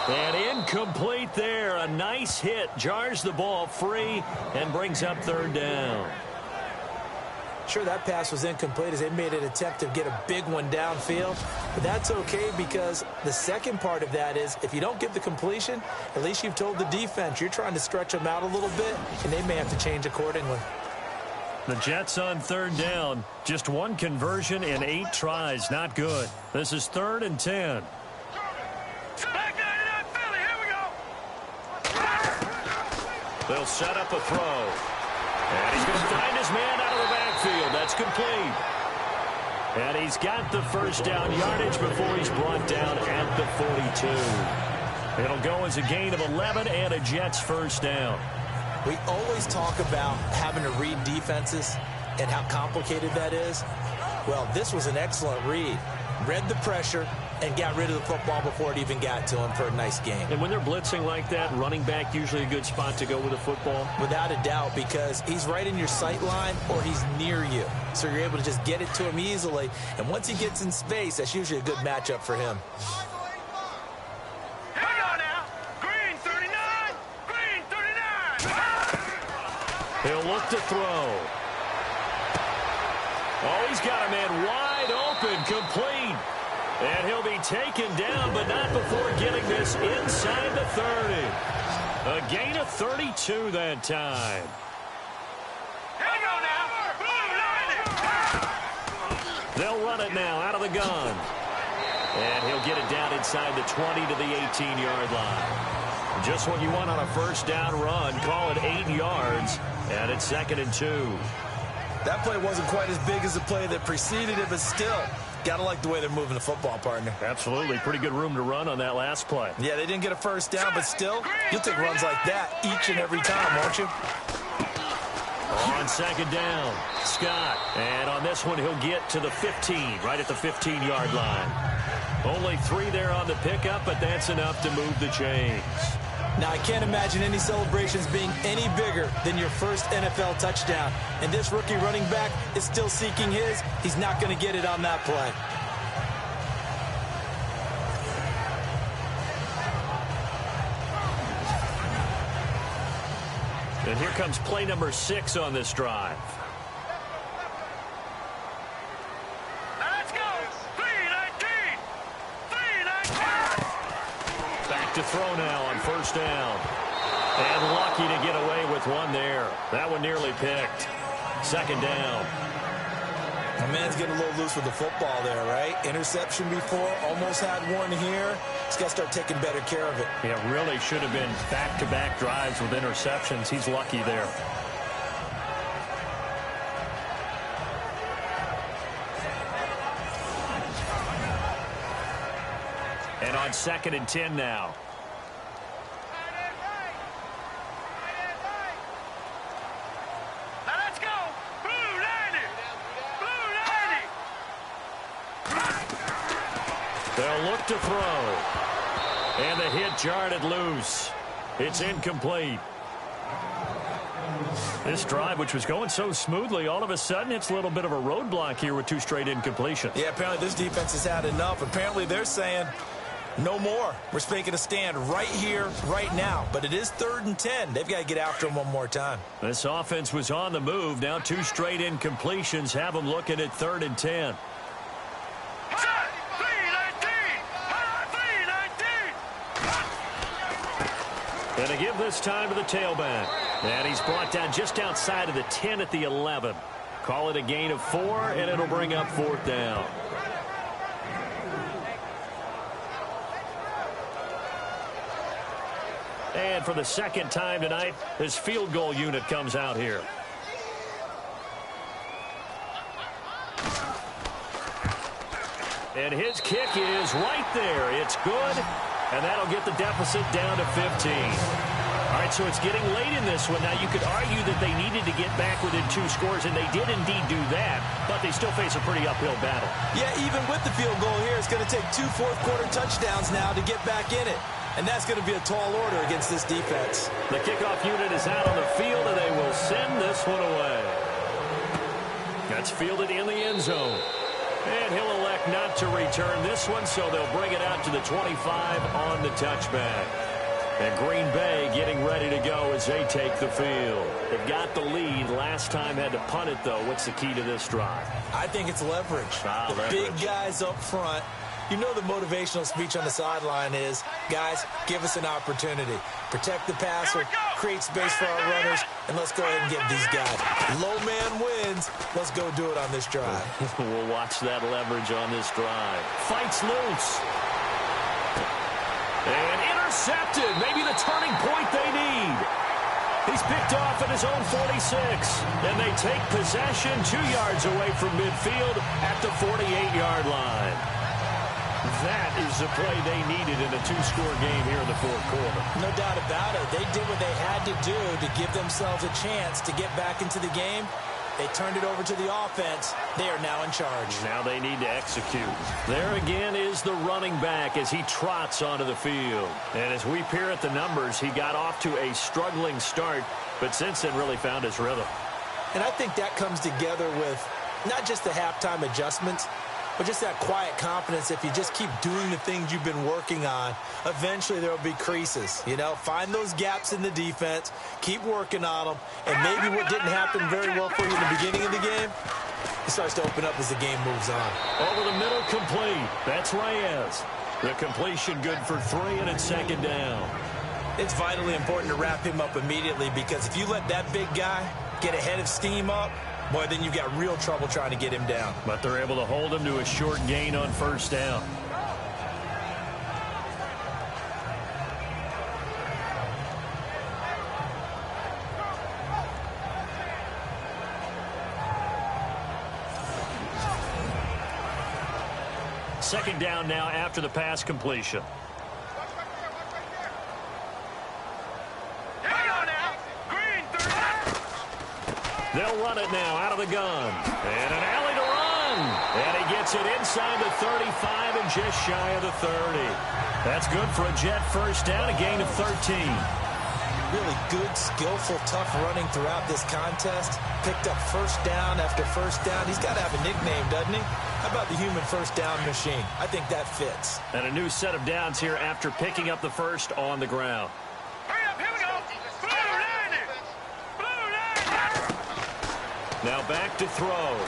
And incomplete there. A nice hit. Jars the ball free and brings up 3rd down. Sure, that pass was incomplete as they made an attempt to get a big one downfield. But that's okay because the second part of that is if you don't get the completion, at least you've told the defense you're trying to stretch them out a little bit, and they may have to change accordingly. The Jets on 3rd down. Just 1 conversion in 8 tries. Not good. This is 3rd and 10. They'll set up a throw. And he's going to find his man out of the backfield. That's complete. And he's got the 1st down yardage before he's brought down at the 42. It'll go as a gain of 11 and a Jets 1st down. We always talk about having to read defenses and how complicated that is. Well, this was an excellent read. Read the pressure and got rid of the football before it even got to him for a nice game. And when they're blitzing like that, running back usually a good spot to go with the football? Without a doubt, because he's right in your sight line or he's near you. So you're able to just get it to him easily. And once he gets in space, that's usually a good matchup for him. Hang on now. Green 39. Green 39. He'll look to throw. Oh, he's got a man wide open, complete. And he'll be taken down, but not before getting this inside the 30. A gain of 32 that time. Hang on now. They'll run it now out of the gun. And he'll get it down inside the 20 to the 18-yard line. Just what you want on a first down run. Call it 8 yards, and it's 2nd and 2. That play wasn't quite as big as the play that preceded it, but still, got to like the way they're moving the football, partner. Absolutely. Pretty good room to run on that last play. Yeah, they didn't get a first down, but still, you'll take runs like that each and every time, won't you? On 2nd down, Scott. And on this one, he'll get to the 15, right at the 15-yard line. Only 3 there on the pickup, but that's enough to move the chains. Now, I can't imagine any celebrations being any bigger than your first NFL touchdown. And this rookie running back is still seeking his. He's not going to get it on that play. And here comes play number 6 on this drive. Let's go. 319. 319. Back to throw now on first down. And lucky to get away with one there. That one nearly picked. 2nd down. My man's getting a little loose with the football there, right? Interception before, almost had one here. He's got to start taking better care of it. Yeah, really should have been back-to-back drives with interceptions. He's lucky there. And on 2nd and 10 now. Let's go. Blue 90. Blue 90. They'll look to throw. And the hit jarred it loose. It's incomplete. This drive, which was going so smoothly, all of a sudden it's a little bit of a roadblock here with 2 straight incompletions. Yeah, apparently this defense has had enough. Apparently they're saying no more. We're making a stand right here, right now. But it is 3rd and 10. They've got to get after him one more time. This offense was on the move. Now 2 straight incompletions have them looking at 3rd and 10. And to give this time to the tailback. And he's brought down just outside of the 10 at the 11. Call it a gain of 4, and it'll bring up 4th down. And for the 2nd time tonight, this field goal unit comes out here. And his kick is right there. It's good. And that'll get the deficit down to 15. All right, so it's getting late in this one. Now, you could argue that they needed to get back within 2 scores, and they did indeed do that, but they still face a pretty uphill battle. Yeah, even with the field goal here, it's going to take 2 fourth-quarter touchdowns now to get back in it. And that's going to be a tall order against this defense. The kickoff unit is out on the field, and they will send this one away. That's fielded in the end zone. And he'll elect not to return this one, so they'll bring it out to the 25 on the touchback. And Green Bay getting ready to go as they take the field. They've got the lead. Last time had to punt it, though. What's the key to this drive? I think it's leverage. Leverage. Big guys up front. You know the motivational speech on the sideline is, guys, give us an opportunity. Protect the passer, create space for our runners, and let's go ahead and get these guys. Low man wins. Let's go do it on this drive. We'll watch that leverage on this drive. Fights loose. And intercepted. Maybe the turning point they need. He's picked off at his own 46. And they take possession 2 yards away from midfield at the 48-yard line. That is the play they needed in a two-score game here in the fourth quarter. No doubt about it. They did what they had to do to give themselves a chance to get back into the game. They turned it over to the offense. They are now in charge. Now they need to execute. There again is the running back as he trots onto the field. And as we peer at the numbers, he got off to a struggling start, but since then really found his rhythm. And I think that comes together with not just the halftime adjustments, but just that quiet confidence. If you just keep doing the things you've been working on, eventually there will be creases. You know, find those gaps in the defense, keep working on them, and maybe what didn't happen very well for you in the beginning of the game, it starts to open up as the game moves on. Over the middle, complete. That's Reyes. The completion good for 3, and it's second down. It's vitally important to wrap him up immediately, because if you let that big guy get ahead of steam up, boy, then you've got real trouble trying to get him down. But they're able to hold him to a short gain on first down. Second down now after the pass completion. They'll run it now out of the gun. And an alley to run. And he gets it inside the 35 and just shy of the 30. That's good for a Jet first down, a gain of 13. Really good, skillful, tough running throughout this contest. Picked up first down after first down. He's got to have a nickname, doesn't he? How about the human first down machine? I think that fits. And a new set of downs here after picking up the first on the ground. Now back to throw.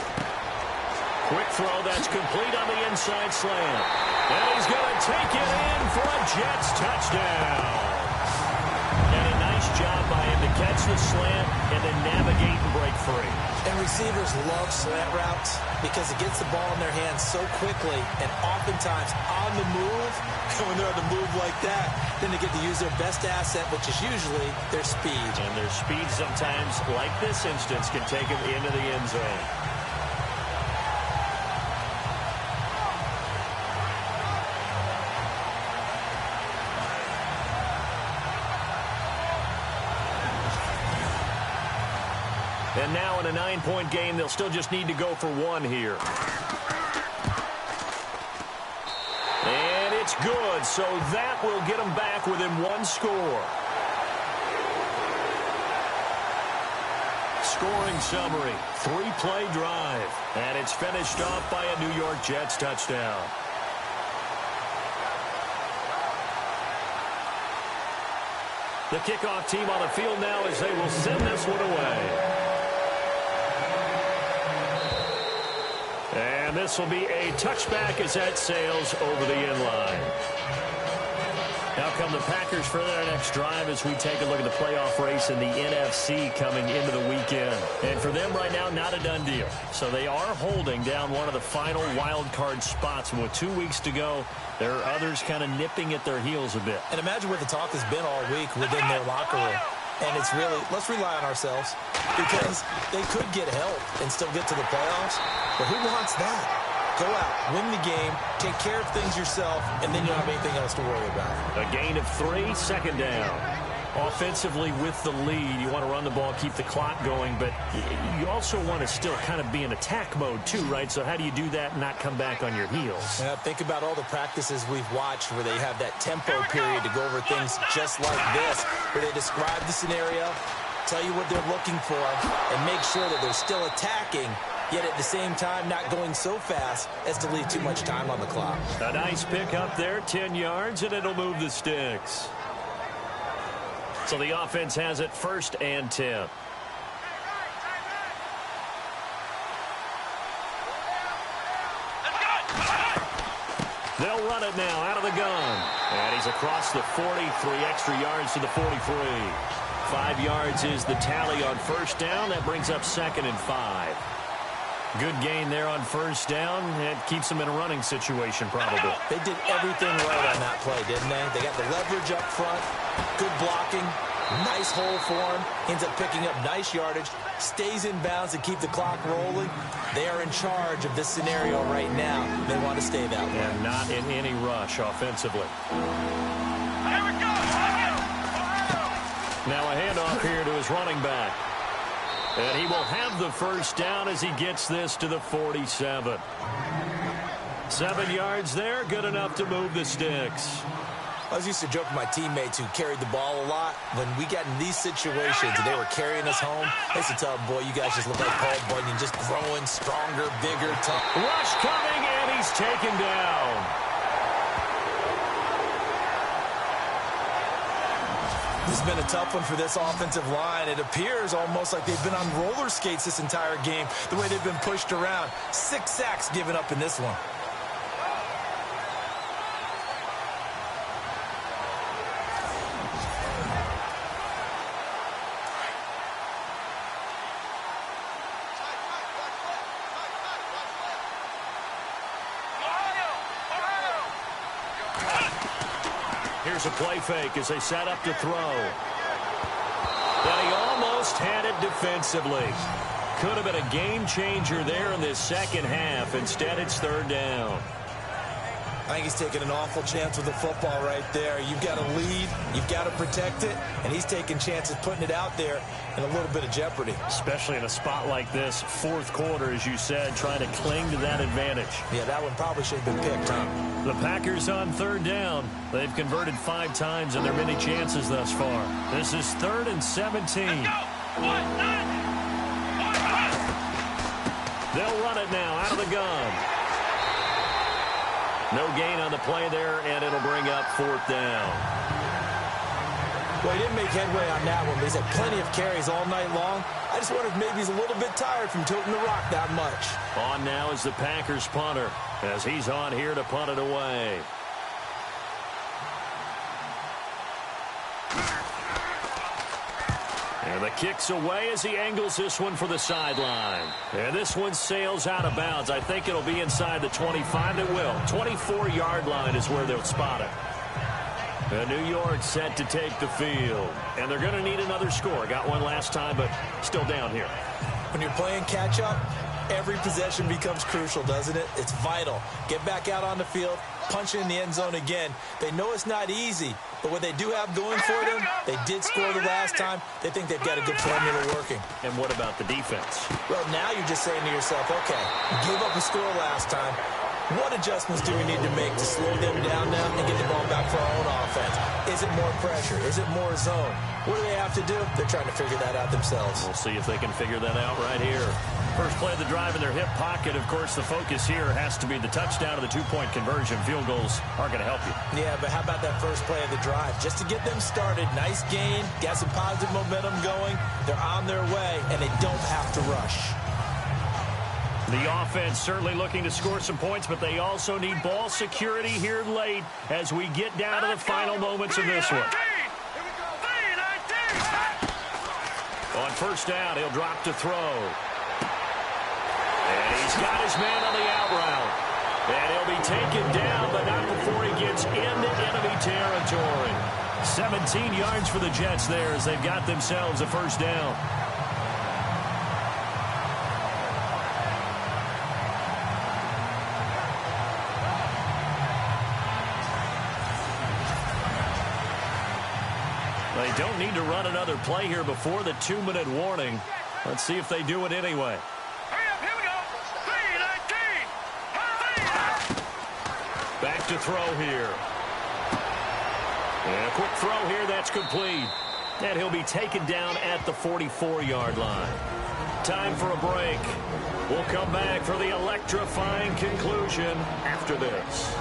Quick throw, that's complete on the inside slant. And he's going to take it in for a Jets touchdown. And a nice job by him to catch the slant and then navigate and break free. And receivers love slant routes because it gets the ball in their hands so quickly and oftentimes on the move. And when they're on the move like that, then they get to use their best asset, which is usually their speed. And their speed sometimes, like this instance, can take them into the end zone. And now in a 9-point game, they'll still just need to go for 1 here. And it's good, so that will get them back within 1 score. Scoring summary, 3-play drive. And it's finished off by a New York Jets touchdown. The kickoff team on the field now as they will send this one away. And this will be a touchback as that sails over the end line. Now come the Packers for their next drive as we take a look at the playoff race in the NFC coming into the weekend. And for them right now, not a done deal. So they are holding down one of the final wild card spots. And with 2 weeks to go, there are others kind of nipping at their heels a bit. And imagine what the talk has been all week within their locker room. And it's really, let's rely on ourselves, because they could get help and still get to the playoffs. But who wants that? Go out, win the game, take care of things yourself, and then you don't have anything else to worry about. A gain of 3, second down. Offensively with the lead, you want to run the ball, keep the clock going, but you also want to still kind of be in attack mode too, right? So how do you do that and not come back on your heels? Yeah, think about all the practices we've watched where they have that tempo period to go over things just like this, where they describe the scenario, tell you what they're looking for, and make sure that they're still attacking, yet at the same time not going so fast as to leave too much time on the clock. A nice pick up there, 10 yards, and it'll move the sticks. So the offense has it 1st and 10. They'll run it now out of the gun. And he's across the 40, 3 extra yards to the 43. 5 yards is the tally on first down. That brings up 2nd and 5. Good gain there on first down. It keeps them in a running situation, probably. They did everything right on that play, didn't they? They got the leverage up front, good blocking, nice hole for him. Ends up picking up nice yardage, stays in bounds to keep the clock rolling. They are in charge of this scenario right now. They want to stay that way. And not in any rush offensively. Here we go. Now a handoff here to his running back. And he will have the first down as he gets this to the 47. 7 yards there, good enough to move the sticks. I was used to joke with my teammates who carried the ball a lot. When we got in these situations and they were carrying us home, I used to tell them, boy, you guys just look like Paul Bunyan, just growing stronger, bigger, tough. Rush coming, and he's taken down. This has been a tough one for this offensive line. It appears almost like they've been on roller skates this entire game, the way they've been pushed around. 6 sacks given up in this one. Here's a play fake as they set up to throw. But he almost had it defensively. Could have been a game changer there in this second half. Instead, it's third down. I think he's taking an awful chance with the football right there. You've got to lead, you've got to protect it, and he's taking chances putting it out there in a little bit of jeopardy. Especially in a spot like this, fourth quarter, as you said, trying to cling to that advantage. Yeah, that one probably should have been picked, huh? The Packers on third down. They've converted 5 times in their many chances thus far. This is 3rd and 17. They'll run it now out of the gun. No gain on the play there, and it'll bring up 4th down. Well, he didn't make headway on that one, but he's had plenty of carries all night long. I just wonder if maybe he's a little bit tired from tilting the rock that much. On now is the Packers punter, as he's on here to punt it away. And the kick's away as he angles this one for the sideline. And this one sails out of bounds. I think it'll be inside the 25. It will. 24-yard line is where they'll spot it. And New York set to take the field. And they're going to need another score. Got one last time, but still down here. When you're playing catch-up, every possession becomes crucial, doesn't it? It's vital. Get back out on the field, punch in the end zone again. They know it's not easy, but what they do have going for them, they did score the last time. They think they've got a good formula working. And what about the defense? Well, now you're just saying to yourself, okay, you gave up a score last time. What adjustments do we need to make to slow them down now and get the ball back for our own offense? Is it more pressure? Is it more zone? What do they have to do? They're trying to figure that out themselves. We'll see if they can figure that out right here. First play of the drive in their hip pocket. Of course, the focus here has to be the touchdown of the 2-point conversion. Field goals aren't going to help you. Yeah, but how about that first play of the drive? Just to get them started. Nice gain. Got some positive momentum going. They're on their way, and they don't have to rush. The offense certainly looking to score some points, but they also need ball security here late as we get down to the final moments of this one. On first down, he'll drop to throw. And he's got his man on the out route. And he'll be taken down, but not before he gets into enemy territory. 17 yards for the Jets there as they've got themselves a first down. They don't need to run another play here before the 2-minute warning. Let's see if they do it anyway. Hurry up, here we go. 3-19. Back to throw here. And a quick throw here, that's complete. And he'll be taken down at the 44-yard line. Time for a break. We'll come back for the electrifying conclusion after this.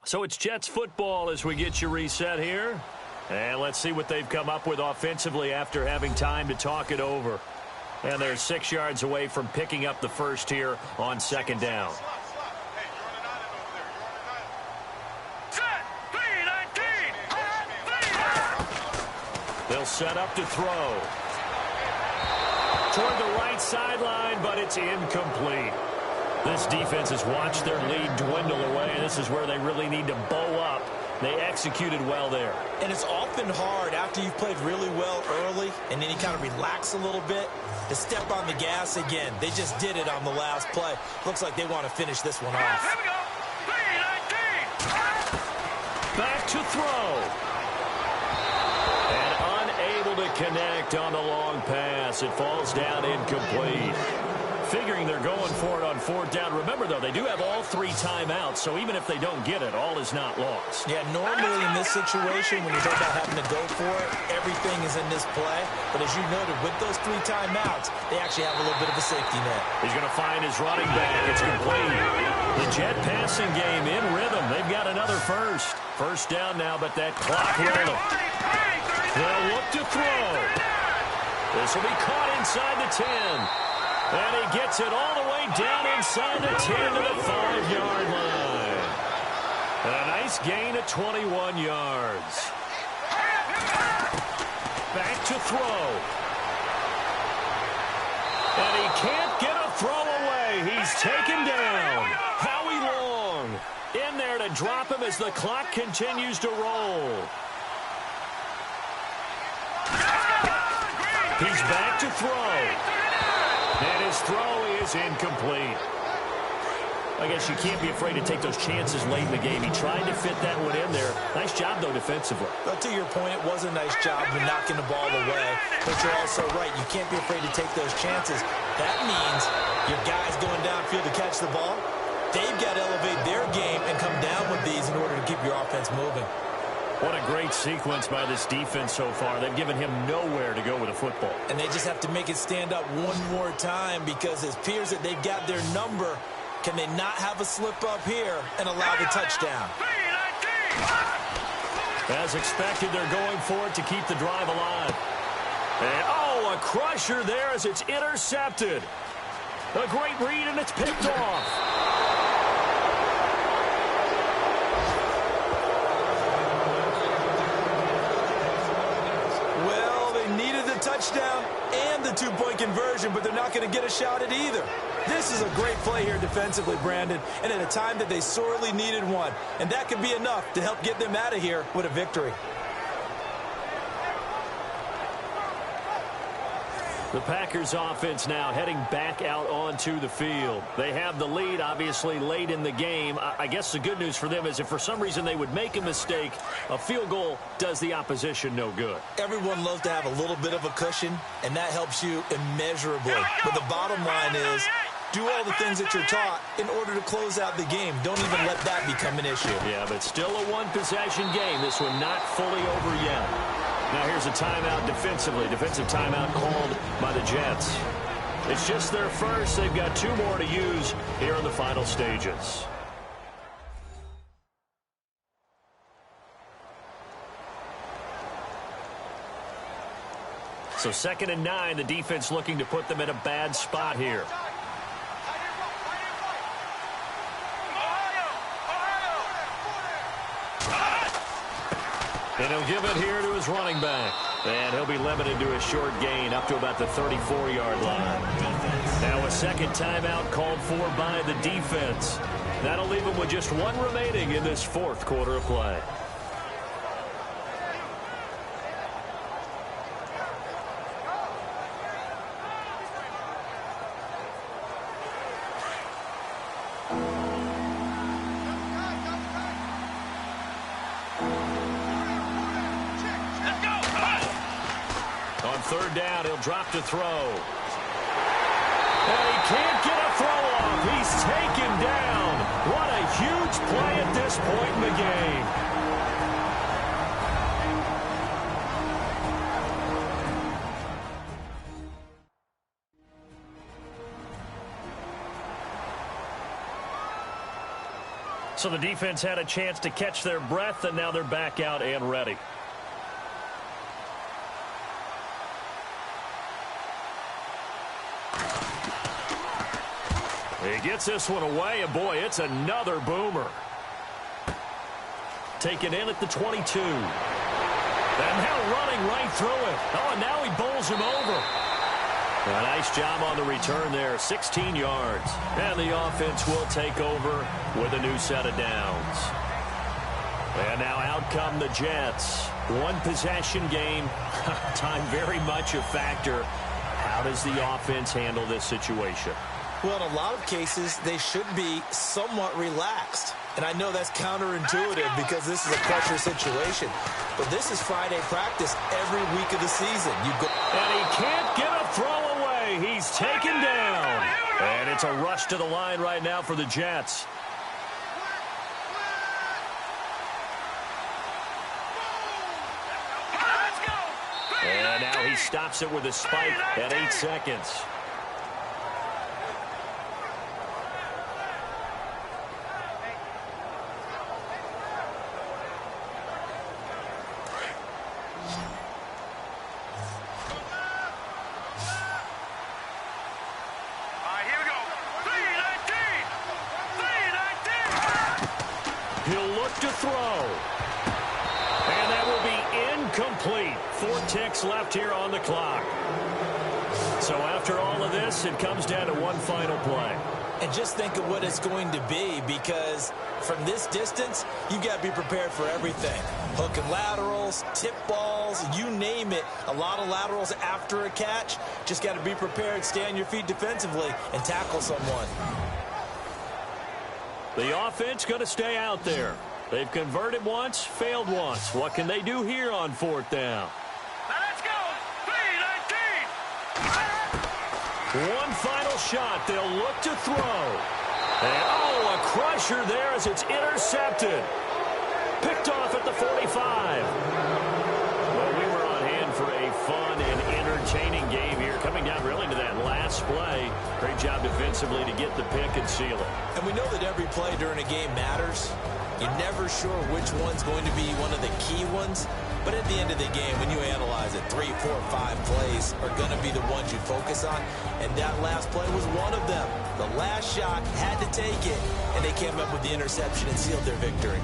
So it's Jets football as we get you reset here. And let's see what they've come up with offensively after having time to talk it over. And they're 6 yards away from picking up the first here on second down. They'll set up to throw. Toward the right sideline, but it's incomplete. This defense has watched their lead dwindle away, and this is where they really need to bow up. They executed well there. And it's often hard after you've played really well early and then you kind of relax a little bit to step on the gas again. They just did it on the last play. Looks like they want to finish this one off. Here we go. 3-19. Back to throw. And unable to connect on the long pass. It falls down incomplete. Figuring they're going for it on fourth down. Remember, though, they do have all 3 timeouts, so even if they don't get it, all is not lost. Yeah, normally in this situation, when you talk about having to go for it, everything is in this play. But as you noted, with those 3 timeouts, they actually have a little bit of a safety net. He's going to find his running back. It's complete. The Jet passing game in rhythm. They've got another first. First down now, but that clock rolling. They'll look to throw. This will be caught inside the 10. And he gets it all the way down inside the 10 to the 5-yard line. A nice gain of 21 yards. Back to throw. And he can't get a throw away. He's taken down. Howie Long in there to drop him as the clock continues to roll. He's back to throw. And his throw is incomplete. I guess you can't be afraid to take those chances late in the game. He tried to fit that one in there. Nice job, though, defensively. But to your point, it was a nice job of knocking the ball away. But you're also right. You can't be afraid to take those chances. That means your guys going downfield to catch the ball, they've got to elevate their game and come down with these in order to keep your offense moving. What a great sequence by this defense so far. They've given him nowhere to go with a football. And they just have to make it stand up one more time because it appears that they've got their number. Can they not have a slip up here and allow the touchdown? As expected, they're going for it to keep the drive alive. And, oh, a crusher there as it's intercepted. A great read, and it's picked off. Touchdown and the 2-point conversion, but they're not going to get a shot at either. This is a great play here defensively, Brandon, and at a time that they sorely needed one. And that could be enough to help get them out of here with a victory. The Packers offense now heading back out onto the field. They have the lead, obviously, late in the game. I guess the good news for them is if for some reason they would make a mistake, a field goal does the opposition no good. Everyone loves to have a little bit of a cushion, and that helps you immeasurably. But the bottom line is, do all the things that you're taught in order to close out the game. Don't even let that become an issue. Yeah, but still a one-possession game. This one not fully over yet. Now here's a timeout defensively. Defensive timeout called by the Jets. It's just their first. They've got 2 more to use here in the final stages. So 2nd and 9, the defense looking to put them in a bad spot here. And he'll give it here to his running back. And he'll be limited to a short gain up to about the 34-yard line. Now a second timeout called for by the defense. That'll leave him with just 1 remaining in this 4th quarter of play. Third down, he'll drop to throw. And he can't get a throw off. He's taken down. What a huge play at this point in the game. So the defense had a chance to catch their breath, and now they're back out and ready. He gets this one away, and boy, it's another boomer. Taken in at the 22. And now running right through it. Oh, and now he bowls him over. A nice job on the return there, 16 yards. And the offense will take over with a new set of downs. And now out come the Jets. One possession game. Time very much a factor. How does the offense handle this situation? Well, in a lot of cases, they should be somewhat relaxed. And I know that's counterintuitive because this is a pressure situation. But this is Friday practice every week of the season. And he can't get a throw away. He's taken down. And it's a rush to the line right now for the Jets. And now he stops it with a spike at 8 seconds. He'll look to throw. And that will be incomplete. 4 ticks left here on the clock. So after all of this, it comes down to one final play. And just think of what it's going to be, because from this distance, you've got to be prepared for everything. Hook and laterals, tip balls, you name it. A lot of laterals after a catch. Just got to be prepared, stay on your feet defensively, and tackle someone. The offense going to stay out there. They've converted once, failed once. What can they do here on 4th down? Let's go! 3-19! One final shot. They'll look to throw. And, oh, a crusher there as it's intercepted. Picked off at the 45. Well, we were on hand for a fun and entertaining game here. Coming down really to that last play. Great job defensively to get the pick and seal it. And we know that every play during a game matters. You're never sure which one's going to be one of the key ones. But at the end of the game, when you analyze it, 3, 4, 5 plays are going to be the ones you focus on. And that last play was one of them. The last shot had to take it, and they came up with the interception and sealed their victory.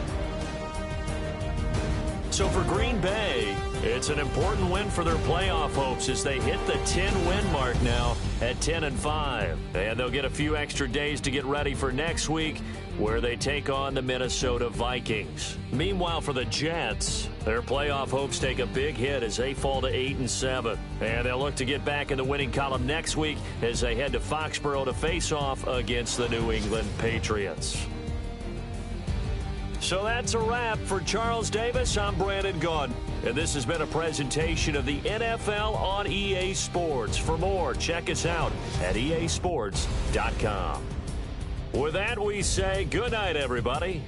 So for Green Bay, it's an important win for their playoff hopes as they hit the 10-win mark now at 10-5. And they'll get a few extra days to get ready for next week, where they take on the Minnesota Vikings. Meanwhile, for the Jets, their playoff hopes take a big hit as they fall to 8-7. And they'll look to get back in the winning column next week as they head to Foxborough to face off against the New England Patriots. So that's a wrap. For Charles Davis, I'm Brandon Gaudin. And this has been a presentation of the NFL on EA Sports. For more, check us out at easports.com. With that, we say good night, everybody.